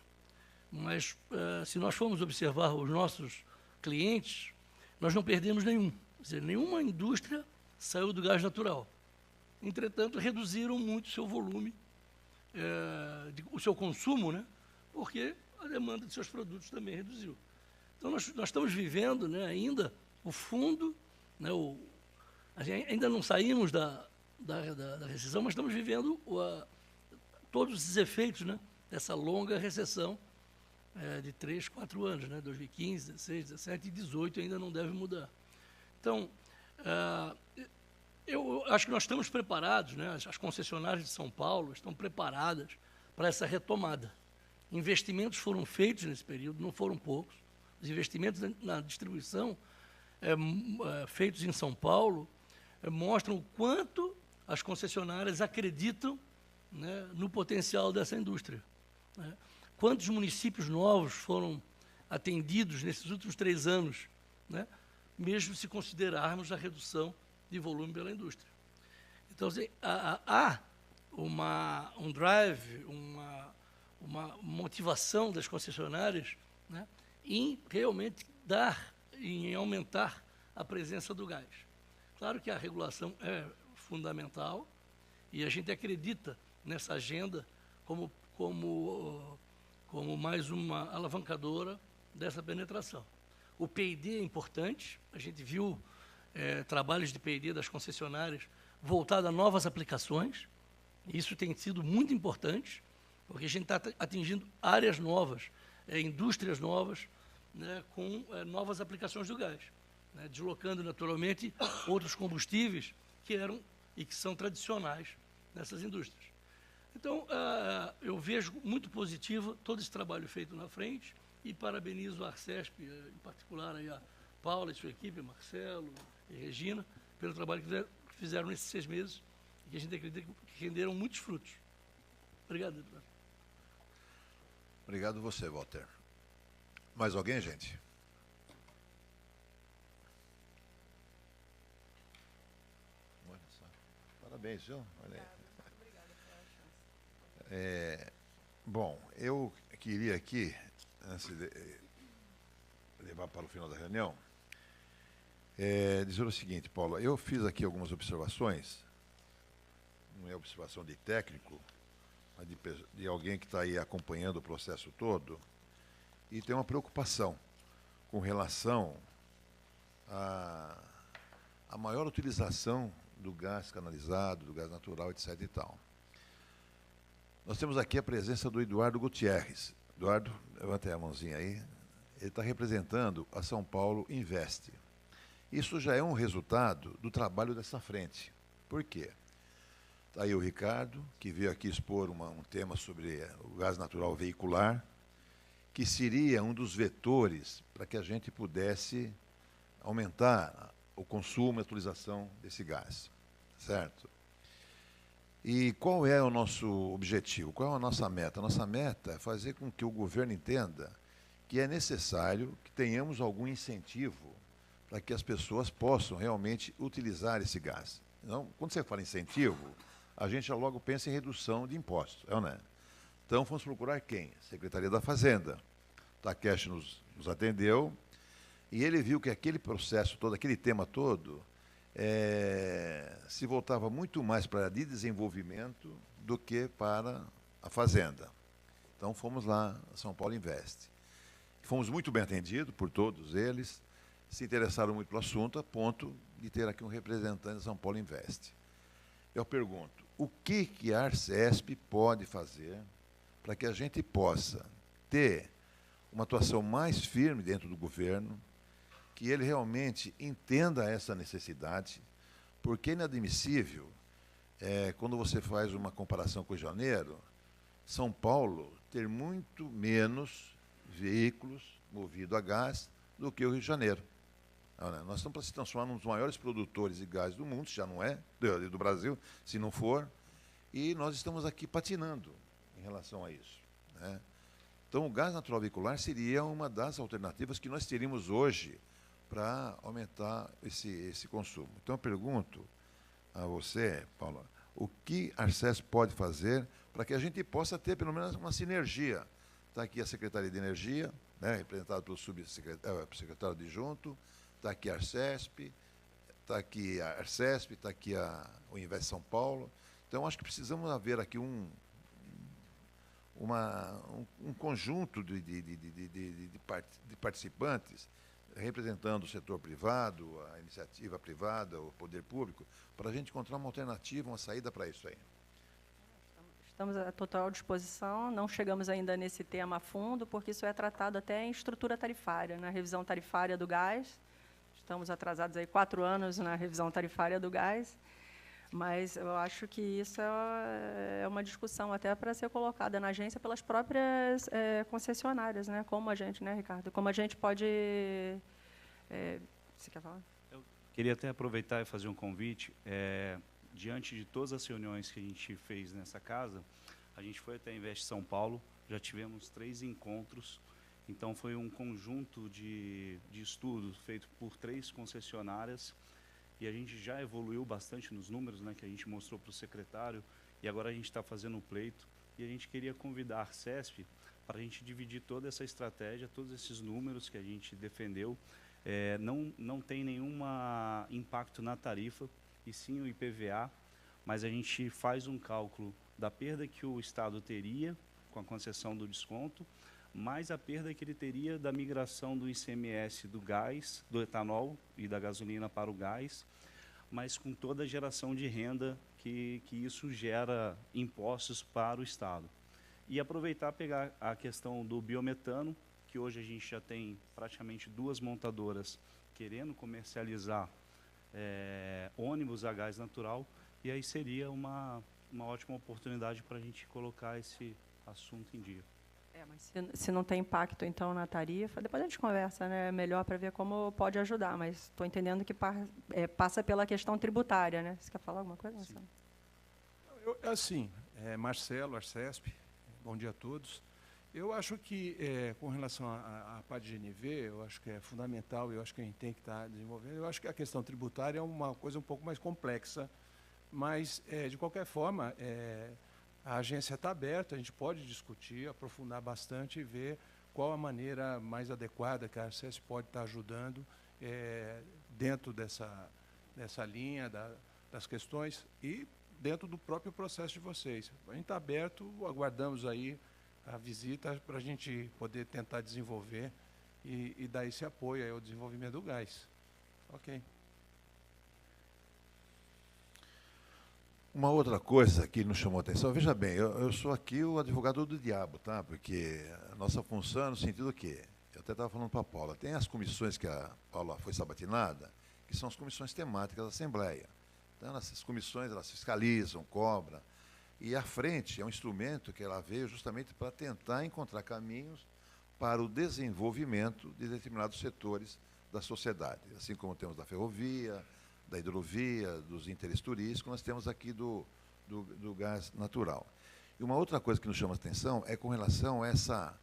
Mas, se nós formos observar os nossos clientes, nós não perdemos nenhum. Quer dizer, nenhuma indústria saiu do gás natural. Entretanto, reduziram muito o seu volume, o seu consumo, né? Porque a demanda de seus produtos também reduziu. Então, nós estamos vivendo, né, ainda o fundo, né, ainda não saímos da recessão, mas estamos vivendo todos esses efeitos, né, dessa longa recessão de 3, 4 anos, né? 2015, 16, 17 e 18 ainda não deve mudar. Então, eu acho que nós estamos preparados, né? As concessionárias de São Paulo estão preparadas para essa retomada. Investimentos foram feitos nesse período, não foram poucos. Os investimentos na distribuição feitos em São Paulo mostram o quanto as concessionárias acreditam, né, no potencial dessa indústria, né? Quantos municípios novos foram atendidos nesses últimos 3 anos, né, mesmo se considerarmos a redução de volume pela indústria. Então, assim, há um drive, uma motivação das concessionárias, né, em realmente em aumentar a presença do gás. Claro que a regulação é fundamental e a gente acredita nessa agenda como mais uma alavancadora dessa penetração. O P&D é importante, a gente viu trabalhos de P&D das concessionárias voltados a novas aplicações, isso tem sido muito importante, porque a gente está atingindo áreas novas, indústrias novas, né, com novas aplicações do gás, né, deslocando naturalmente outros combustíveis que eram e que são tradicionais nessas indústrias. Então, eu vejo muito positivo todo esse trabalho feito na frente e parabenizo a Arcesp, em particular aí a Paula e sua equipe, Marcelo e Regina, pelo trabalho que fizeram nesses 6 meses e que a gente acredita que renderam muitos frutos. Obrigado, deputado. Obrigado você, Walter. Mais alguém, gente? Olha só. Parabéns, viu? Olha aí. Bom, eu queria aqui, antes de levar para o final da reunião, dizer o seguinte, Paulo, eu fiz aqui algumas observações, não é observação de técnico, mas de alguém que está aí acompanhando o processo todo, e tem uma preocupação com relação à maior utilização do gás canalizado, do gás natural, etc. e tal. Nós temos aqui a presença do Eduardo Gutierrez. Eduardo, levanta aí a mãozinha aí. Ele está representando a São Paulo Invest. Isso já é um resultado do trabalho dessa frente. Por quê? Está aí o Ricardo, que veio aqui expor um tema sobre o gás natural veicular, que seria um dos vetores para que a gente pudesse aumentar o consumo e a utilização desse gás. Certo? E qual é o nosso objetivo? Qual é a nossa meta? A nossa meta é fazer com que o governo entenda que é necessário que tenhamos algum incentivo para que as pessoas possam realmente utilizar esse gás. Então, quando você fala incentivo, a gente já logo pensa em redução de impostos, é ou não é? Então, fomos procurar quem? Secretaria da Fazenda. O Takeshi nos atendeu e ele viu que aquele processo todo, aquele tema todo, se voltava muito mais para de desenvolvimento do que para a Fazenda. Então, fomos lá, a São Paulo Invest. Fomos muito bem atendidos por todos eles, se interessaram muito pelo assunto, a ponto de ter aqui um representante da São Paulo Invest. Eu pergunto, o que a Arcesp pode fazer para que a gente possa ter uma atuação mais firme dentro do governo, que ele realmente entenda essa necessidade, porque é inadmissível, quando você faz uma comparação com janeiro, São Paulo ter muito menos veículos movidos a gás do que o Rio de Janeiro. Nós estamos para se transformar num dos maiores produtores de gás do mundo, se já não é, do Brasil, se não for, e nós estamos aqui patinando em relação a isso, né? Então, o gás natural veicular seria uma das alternativas que nós teríamos hoje para aumentar esse consumo. Então, eu pergunto a você, Paula, o que a Arcesp pode fazer para que a gente possa ter, pelo menos, uma sinergia? Está aqui a Secretaria de Energia, né, representada pelo subsecretário adjunto, está aqui a Arcesp, está aqui a Arcesp, está aqui o Invest São Paulo. Então, acho que precisamos haver aqui um conjunto de participantes representando o setor privado, a iniciativa privada, o poder público, para a gente encontrar uma alternativa, uma saída para isso aí. Estamos à total disposição, não chegamos ainda nesse tema a fundo, porque isso é tratado até em estrutura tarifária, na revisão tarifária do gás. Estamos atrasados aí 4 anos na revisão tarifária do gás, mas eu acho que isso é uma discussão até para ser colocada na agência pelas próprias concessionárias, né? Como a gente, né, Ricardo? Como a gente pode... você quer falar? Eu queria até aproveitar e fazer um convite. Diante de todas as reuniões que a gente fez nessa casa, a gente foi até a Invest São Paulo, já tivemos 3 encontros, então foi um conjunto de estudos feito por 3 concessionárias, e a gente já evoluiu bastante nos números, né, que a gente mostrou para o secretário, e agora a gente está fazendo o pleito, e a gente queria convidar a Arcesp para a gente dividir toda essa estratégia, todos esses números que a gente defendeu. Não tem nenhum impacto na tarifa, e sim o IPVA, mas a gente faz um cálculo da perda que o Estado teria com a concessão do desconto, mais a perda que ele teria da migração do ICMS do gás, do etanol e da gasolina para o gás, mas com toda a geração de renda que isso gera impostos para o Estado. E aproveitar pegar a questão do biometano, que hoje a gente já tem praticamente 2 montadoras querendo comercializar ônibus a gás natural, e aí seria uma ótima oportunidade para a gente colocar esse assunto em dia. Mas se não tem impacto, então, na tarifa, depois a gente conversa, né, melhor para ver como pode ajudar, mas estou entendendo que passa pela questão tributária, né? Você quer falar alguma coisa, Marcelo? Assim, Marcelo, Arcesp, bom dia a todos. Eu acho que, com relação à parte de GNV, eu acho que é fundamental, eu acho que a gente tem que estar desenvolvendo. Eu acho que a questão tributária é uma coisa um pouco mais complexa, mas, de qualquer forma, a agência está aberta, a gente pode discutir, aprofundar bastante e ver qual a maneira mais adequada que a Arcesp pode estar ajudando dentro dessa linha das questões e dentro do próprio processo de vocês. A gente está aberto, aguardamos aí a visita para a gente poder tentar desenvolver e dar esse apoio ao desenvolvimento do gás. Ok. Uma outra coisa que nos chamou a atenção, veja bem, eu sou aqui o advogado do diabo, tá? Porque a nossa função é no sentido que, eu até estava falando para a Paula, tem as comissões que a Paula foi sabatinada, que são as comissões temáticas da Assembleia. Então, essas comissões, elas fiscalizam, cobram, e a frente é um instrumento que ela veio justamente para tentar encontrar caminhos para o desenvolvimento de determinados setores da sociedade, assim como temos da ferrovia, da hidrovia, dos interesses turísticos, nós temos aqui do gás natural. E uma outra coisa que nos chama a atenção é com relação a essa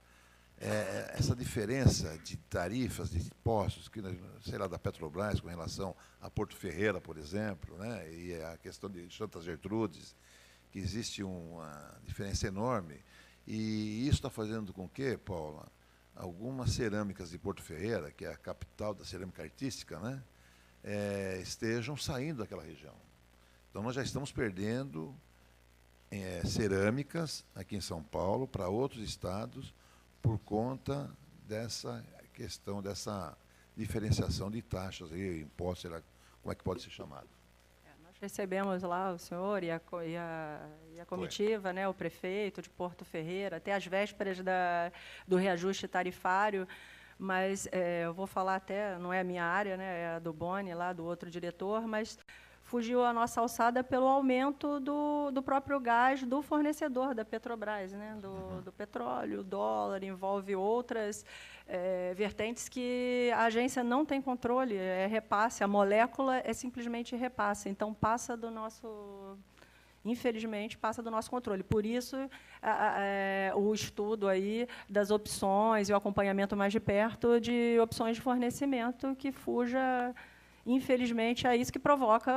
diferença de tarifas, de impostos, que, sei lá, da Petrobras com relação a Porto Ferreira, por exemplo, né, e a questão de Santa Gertrudes, que existe uma diferença enorme, e isso está fazendo com que, Paula, algumas cerâmicas de Porto Ferreira, que é a capital da cerâmica artística, né, estejam saindo daquela região. Então, nós já estamos perdendo cerâmicas aqui em São Paulo para outros estados por conta dessa questão, dessa diferenciação de taxas, e impostos, sei lá, como é que pode ser chamado. Nós recebemos lá o senhor e a comitiva, né, o prefeito de Porto Ferreira, até às vésperas do reajuste tarifário, mas eu vou falar até, não é a minha área, né, é a do Boni, lá do outro diretor, mas fugiu a nossa alçada pelo aumento do próprio gás do fornecedor da Petrobras, né, do petróleo, o dólar, envolve outras vertentes que a agência não tem controle, é repasse, a molécula é simplesmente repasse, então passa do nosso... Infelizmente, passa do nosso controle. Por isso, o estudo aí das opções e o acompanhamento mais de perto de opções de fornecimento que fuja, infelizmente, é isso que provoca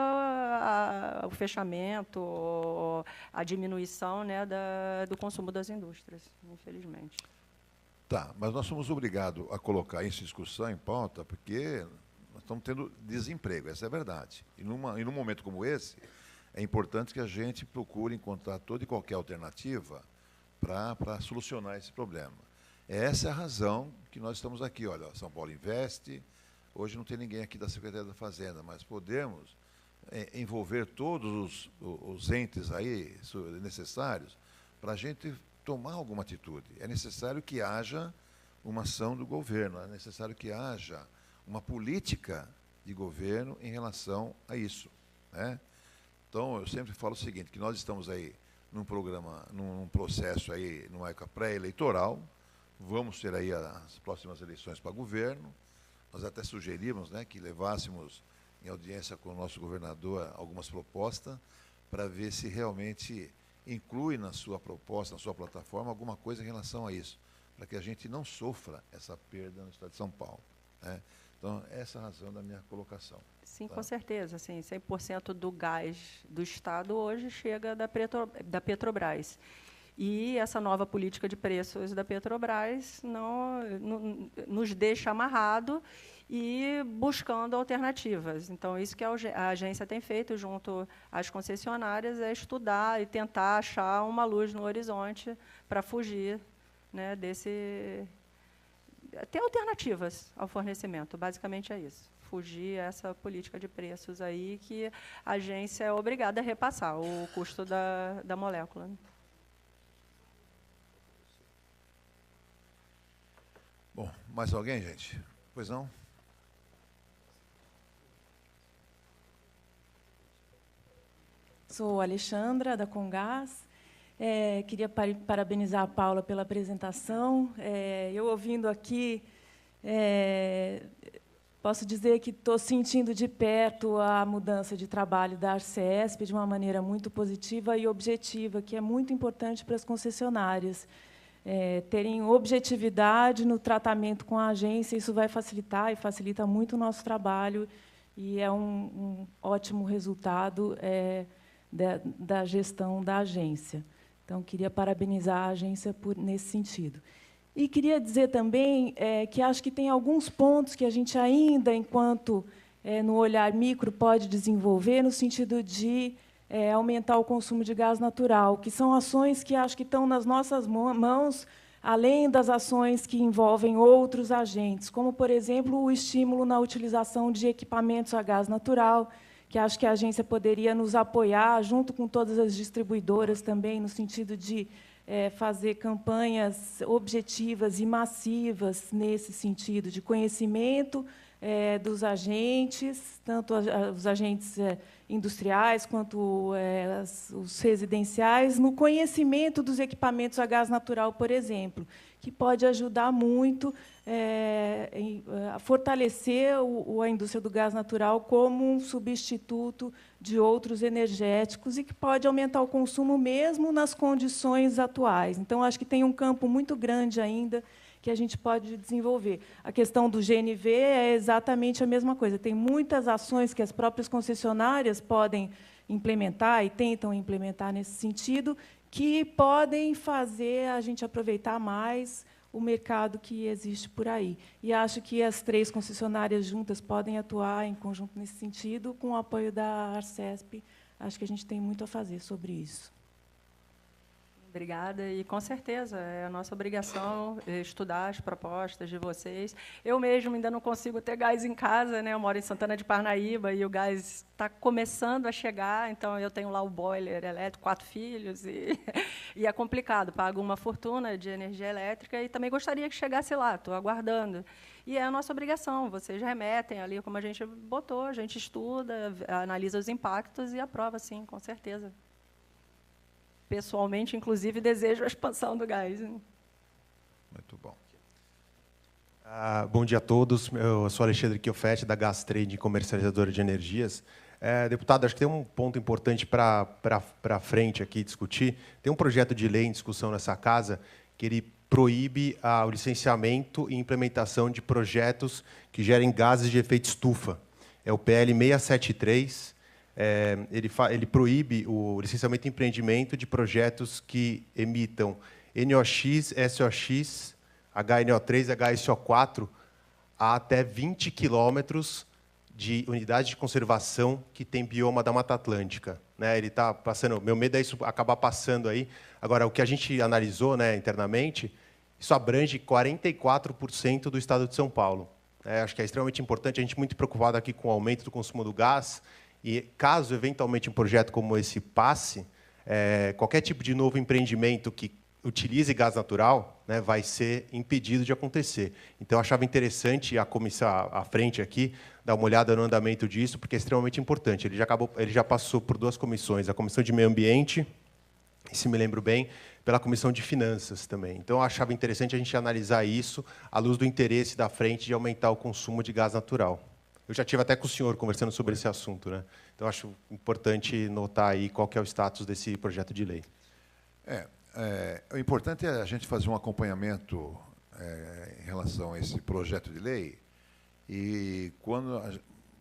o fechamento, a diminuição, né, do consumo das indústrias, infelizmente. Tá, mas nós somos obrigados a colocar isso em discussão, em pauta, porque nós estamos tendo desemprego, essa é a verdade. E num momento como esse, é importante que a gente procure encontrar toda e qualquer alternativa para solucionar esse problema. Essa é a razão que nós estamos aqui. Olha, São Paulo Investe, hoje não tem ninguém aqui da Secretaria da Fazenda, mas podemos envolver todos os entes aí necessários para a gente tomar alguma atitude. É necessário que haja uma ação do governo, é necessário que haja uma política de governo em relação a isso, né? Então, eu sempre falo o seguinte, que nós estamos aí num programa, num processo aí, numa época pré-eleitoral, vamos ter aí as próximas eleições para governo, nós até sugerimos, né, que levássemos em audiência com o nosso governador algumas propostas para ver se realmente inclui na sua proposta, na sua plataforma, alguma coisa em relação a isso, para que a gente não sofra essa perda no Estado de São Paulo, né? Então, essa é a razão da minha colocação. Sim, tá? com certeza. Sim, 100% do gás do Estado hoje chega da Petrobras. E essa nova política de preços da Petrobras não nos deixa amarrado e buscando alternativas. Então, isso que a agência tem feito junto às concessionárias é estudar e tentar achar uma luz no horizonte para fugir, né, ter alternativas ao fornecimento. Basicamente é isso. Fugir essa política de preços aí que a agência é obrigada a repassar o custo da molécula. Bom, mais alguém, gente? Pois não? Sou Alexandra, da Comgás. Queria parabenizar a Paula pela apresentação. Eu, ouvindo aqui, posso dizer que estou sentindo de perto a mudança de trabalho da Arcesp de uma maneira muito positiva e objetiva, que é muito importante para as concessionárias. Terem objetividade no tratamento com a agência, isso vai facilitar e facilita muito o nosso trabalho, e é um ótimo resultado da gestão da agência. Então, queria parabenizar a agência nesse sentido. E queria dizer também que acho que tem alguns pontos que a gente ainda, enquanto no olhar micro, pode desenvolver, no sentido de aumentar o consumo de gás natural, que são ações que acho que estão nas nossas mãos, além das ações que envolvem outros agentes, como, por exemplo, o estímulo na utilização de equipamentos a gás natural, que acho que a agência poderia nos apoiar, junto com todas as distribuidoras também, no sentido de fazer campanhas objetivas e massivas nesse sentido, de conhecimento dos agentes, tanto os agentes industriais quanto os residenciais, no conhecimento dos equipamentos a gás natural, por exemplo, que pode ajudar muito a fortalecer a indústria do gás natural como um substituto de outros energéticos e que pode aumentar o consumo mesmo nas condições atuais. Então, acho que tem um campo muito grande ainda que a gente pode desenvolver. A questão do GNV é exatamente a mesma coisa. Tem muitas ações que as próprias concessionárias podem implementar e tentam implementar nesse sentido, que podem fazer a gente aproveitar mais o mercado que existe por aí. E acho que as 3 concessionárias juntas podem atuar em conjunto nesse sentido, com o apoio da Arcesp. Acho que a gente tem muito a fazer sobre isso. Obrigada, e com certeza é a nossa obrigação estudar as propostas de vocês. Eu mesmo ainda não consigo ter gás em casa, né? Eu moro em Santana de Parnaíba e o gás está começando a chegar, então eu tenho lá o boiler elétrico, 4 filhos, e é complicado, pago uma fortuna de energia elétrica e também gostaria que chegasse lá, estou aguardando. E é a nossa obrigação, vocês remetem ali, como a gente botou, a gente estuda, analisa os impactos e aprova, sim, com certeza. Pessoalmente, inclusive, desejo a expansão do gás. Muito bom. Bom dia a todos. Eu sou Alexandre Chiofetti, da Gas Trade, comercializadora de energias. Deputado, acho que tem um ponto importante para frente aqui discutir. Tem um projeto de lei em discussão nessa casa que ele proíbe o licenciamento e implementação de projetos que gerem gases de efeito estufa. É o PL 673. Ele proíbe o licenciamento e empreendimento de projetos que emitam NOx, SOx, HNO3 e HSO4 a até 20 quilômetros de unidade de conservação que tem bioma da Mata Atlântica. Né? Ele está passando. Meu medo é isso acabar passando aí. Agora, o que a gente analisou, né, internamente, isso abrange 44% do estado de São Paulo. Acho que é extremamente importante. A gente muito preocupado aqui com o aumento do consumo do gás. E, caso, eventualmente, um projeto como esse passe, qualquer tipo de novo empreendimento que utilize gás natural, né, vai ser impedido de acontecer. Então, eu achava interessante a comissão, à frente aqui, dar uma olhada no andamento disso, porque é extremamente importante. Ele já passou por 2 comissões, a Comissão de Meio Ambiente, e, se me lembro bem, pela Comissão de Finanças também. Então, eu achava interessante a gente analisar isso à luz do interesse da frente de aumentar o consumo de gás natural. Eu já tive até com o senhor conversando sobre esse assunto, né? Então, acho importante notar aí qual que é o status desse projeto de lei. O importante é a gente fazer um acompanhamento em relação a esse projeto de lei e, quando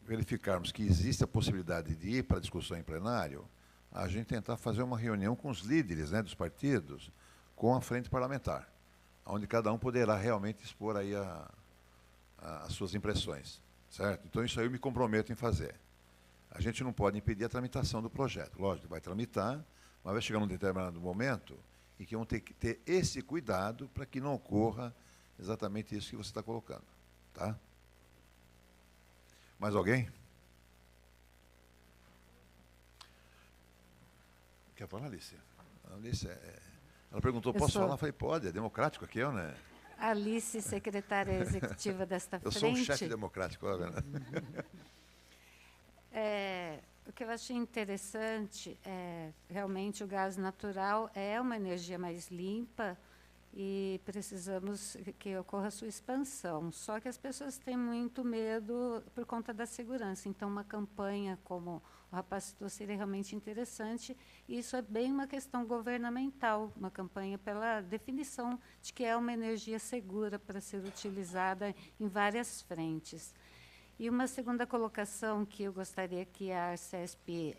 verificarmos que existe a possibilidade de ir para a discussão em plenário, a gente tentar fazer uma reunião com os líderes, né, dos partidos, com a frente parlamentar, onde cada um poderá realmente expor aí as suas impressões, certo? Então, isso aí eu me comprometo em fazer. A gente não pode impedir a tramitação do projeto. Lógico, vai tramitar, mas vai chegar num determinado momento e que vão ter que ter esse cuidado para que não ocorra exatamente isso que você está colocando. Tá? Mais alguém? Quer falar, Alice? Alice, ela perguntou, posso falar? Eu falei, pode, é democrático aqui, né? Alice, secretária executiva desta frente. Eu sou um chefe democrático, olha. O que eu achei interessante realmente o gás natural é uma energia mais limpa e precisamos que ocorra a sua expansão. Só que as pessoas têm muito medo por conta da segurança. Então, uma campanha como o rapaz citou seria realmente interessante. E isso é bem uma questão governamental, uma campanha pela definição de que é uma energia segura para ser utilizada em várias frentes. E uma segunda colocação que eu gostaria que a Arcesp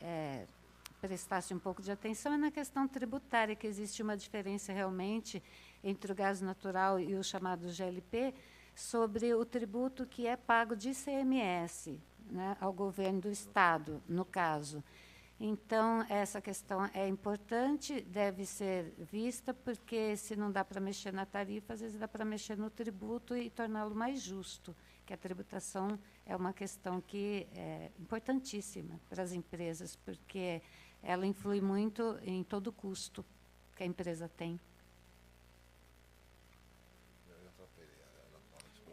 prestasse um pouco de atenção é na questão tributária, que existe uma diferença realmente entre o gás natural e o chamado GLP, sobre o tributo que é pago de ICMS, né, ao governo do Estado, no caso. Então, essa questão é importante, deve ser vista, porque se não dá para mexer na tarifa, às vezes dá para mexer no tributo e torná-lo mais justo, que a tributação é uma questão que é importantíssima para as empresas, porque ela influi muito em todo o custo que a empresa tem.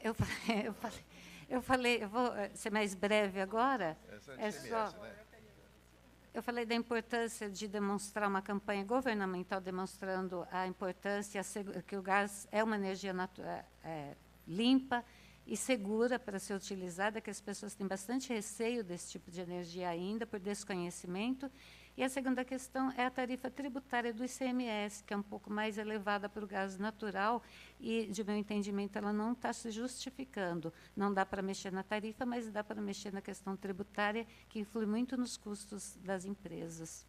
Eu falei, eu vou ser mais breve agora. Eu falei da importância de demonstrar uma campanha governamental demonstrando a importância que o gás é uma energia limpa e segura para ser utilizada, que as pessoas têm bastante receio desse tipo de energia ainda, por desconhecimento. E a segunda questão é a tarifa tributária do ICMS, que é um pouco mais elevada para o gás natural e, de meu entendimento, ela não está se justificando. Não dá para mexer na tarifa, mas dá para mexer na questão tributária, que influi muito nos custos das empresas.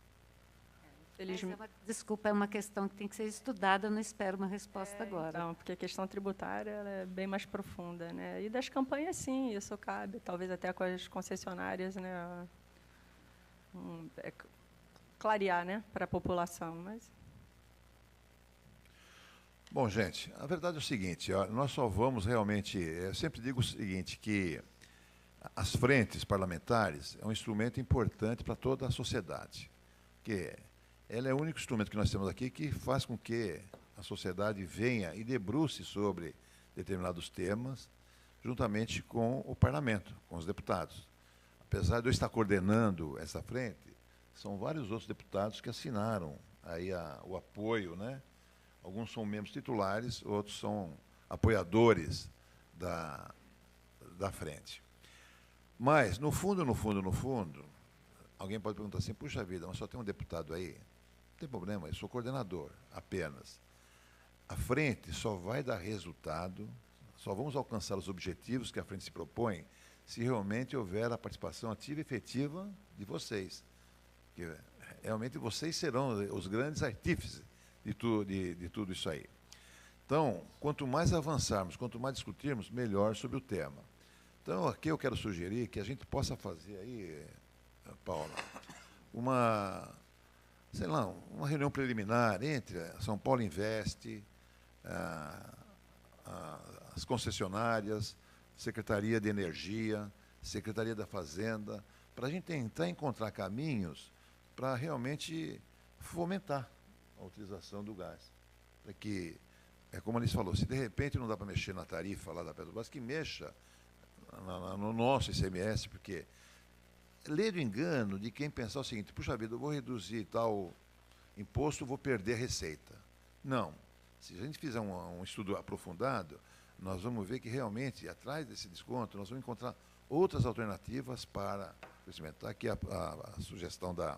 Desculpa, é uma questão que tem que ser estudada, eu não espero uma resposta agora. Então, porque a questão tributária ela é bem mais profunda, né? E das campanhas, sim, isso cabe, talvez até com as concessionárias, né? Clarear, né, para a população, mas... Bom, gente, a verdade é o seguinte, ó, nós só vamos realmente... Eu sempre digo o seguinte, que as frentes parlamentares é um instrumento importante para toda a sociedade, porque ela é o único instrumento que nós temos aqui que faz com que a sociedade venha e debruce sobre determinados temas, juntamente com o parlamento, com os deputados. Apesar de eu estar coordenando essa frente, são vários outros deputados que assinaram aí o apoio, né? Alguns são membros titulares, outros são apoiadores da frente. Mas, no fundo, alguém pode perguntar assim, puxa vida, mas só tem um deputado aí? Não tem problema, eu sou coordenador apenas. A frente só vai dar resultado, só vamos alcançar os objetivos que a frente se propõe, se realmente houver a participação ativa e efetiva de vocês. Que realmente vocês serão os grandes artífices de tudo isso aí. Então, quanto mais avançarmos, quanto mais discutirmos, melhor sobre o tema. Então, aqui eu quero sugerir que a gente possa fazer aí, Paula, uma reunião preliminar entre a São Paulo Invest, as concessionárias, Secretaria de Energia, Secretaria da Fazenda, para a gente tentar encontrar caminhos para realmente fomentar a utilização do gás. Para que, como a Alice falou, se de repente não dá para mexer na tarifa lá da Petrobras, que mexa no nosso ICMS, porque lê do engano de quem pensar o seguinte: puxa vida, eu vou reduzir tal imposto, vou perder a receita. Não. Se a gente fizer um estudo aprofundado, nós vamos ver que realmente, atrás desse desconto, nós vamos encontrar outras alternativas para o crescimento. Está aqui a sugestão da...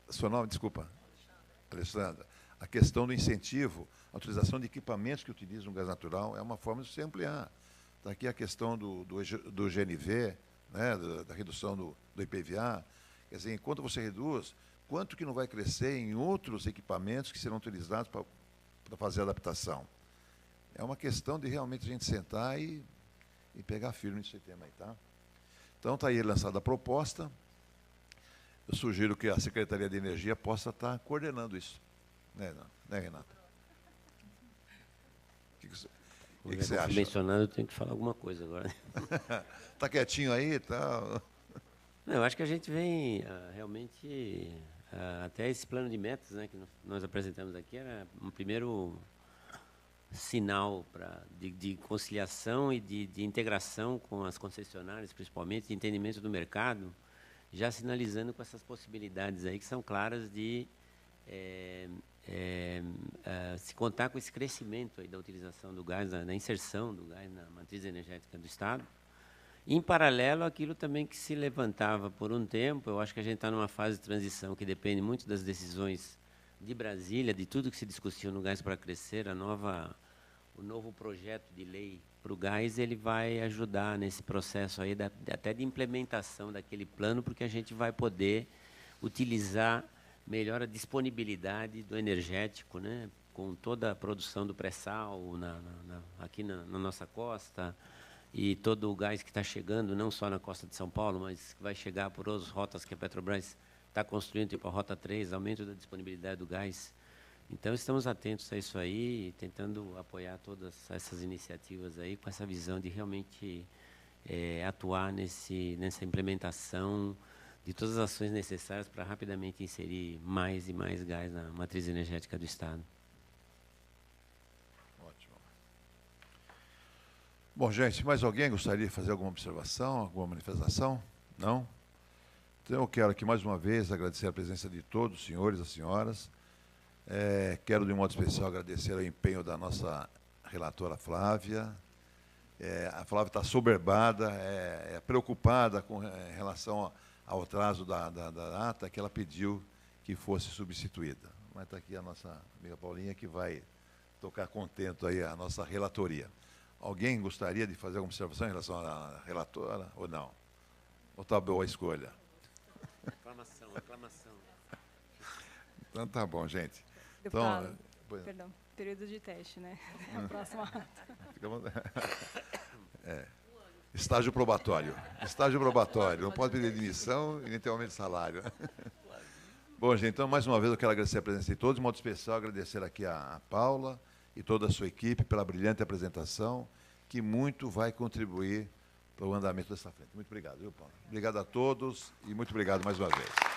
Seu nome, desculpa. Alessandra. A questão do incentivo, a utilização de equipamentos que utilizam gás natural é uma forma de se ampliar. Está aqui a questão do GNV, né, da redução do IPVA. Quer dizer, enquanto você reduz, quanto que não vai crescer em outros equipamentos que serão utilizados para fazer a adaptação? É uma questão de realmente a gente sentar e pegar firme nesse tema aí, tá? Então, está aí lançada a proposta. Eu sugiro que a Secretaria de Energia possa estar coordenando isso. Né, Renata? O que você acha? Mencionando, eu tenho que falar alguma coisa agora. Está quietinho aí? Tá... Não, eu acho que a gente vem realmente... até esse plano de metas, né, que nós apresentamos aqui era um primeiro sinal de conciliação e de integração com as concessionárias, principalmente, de entendimento do mercado, já sinalizando com essas possibilidades aí que são claras de se contar com esse crescimento aí da utilização do gás, da inserção do gás na matriz energética do Estado. Em paralelo, aquilo também que se levantava por um tempo, eu acho que a gente está numa fase de transição que depende muito das decisões de Brasília, de tudo que se discutiu no Gás para Crescer, o novo projeto de lei para o gás, ele vai ajudar nesse processo aí, até de implementação daquele plano, porque a gente vai poder utilizar melhor a disponibilidade do energético, né, com toda a produção do pré-sal aqui na nossa costa, e todo o gás que está chegando, não só na costa de São Paulo, mas que vai chegar por outras rotas que a Petrobras está construindo, tipo a Rota 3, aumento da disponibilidade do gás. Então, estamos atentos a isso aí, tentando apoiar todas essas iniciativas aí, com essa visão de realmente atuar nessa implementação de todas as ações necessárias para rapidamente inserir mais e mais gás na matriz energética do Estado. Bom, gente, mais alguém gostaria de fazer alguma observação, alguma manifestação? Não? Então, eu quero aqui, mais uma vez, agradecer a presença de todos os senhores e as senhoras. Quero, de um modo especial, agradecer o empenho da nossa relatora Flávia. A Flávia está soberbada, preocupada com relação ao atraso da ata, que ela pediu que fosse substituída. Mas está aqui a nossa amiga Paulinha, que vai tocar contento aí a nossa relatoria. Alguém gostaria de fazer alguma observação em relação à relatora, ou não? Ou está boa a escolha? Aclamação. Então, tá bom, gente. Deputado, perdão, período de teste, né? A próxima ata. Estágio probatório. Estágio probatório. Não pode pedir demissão e nem ter aumento de salário. Bom, gente, então, mais uma vez, eu quero agradecer a presença de todos, de modo especial, agradecer aqui a Paula e toda a sua equipe pela brilhante apresentação, que muito vai contribuir para o andamento dessa frente. Muito obrigado, viu, Paulo? Obrigado a todos e muito obrigado mais uma vez.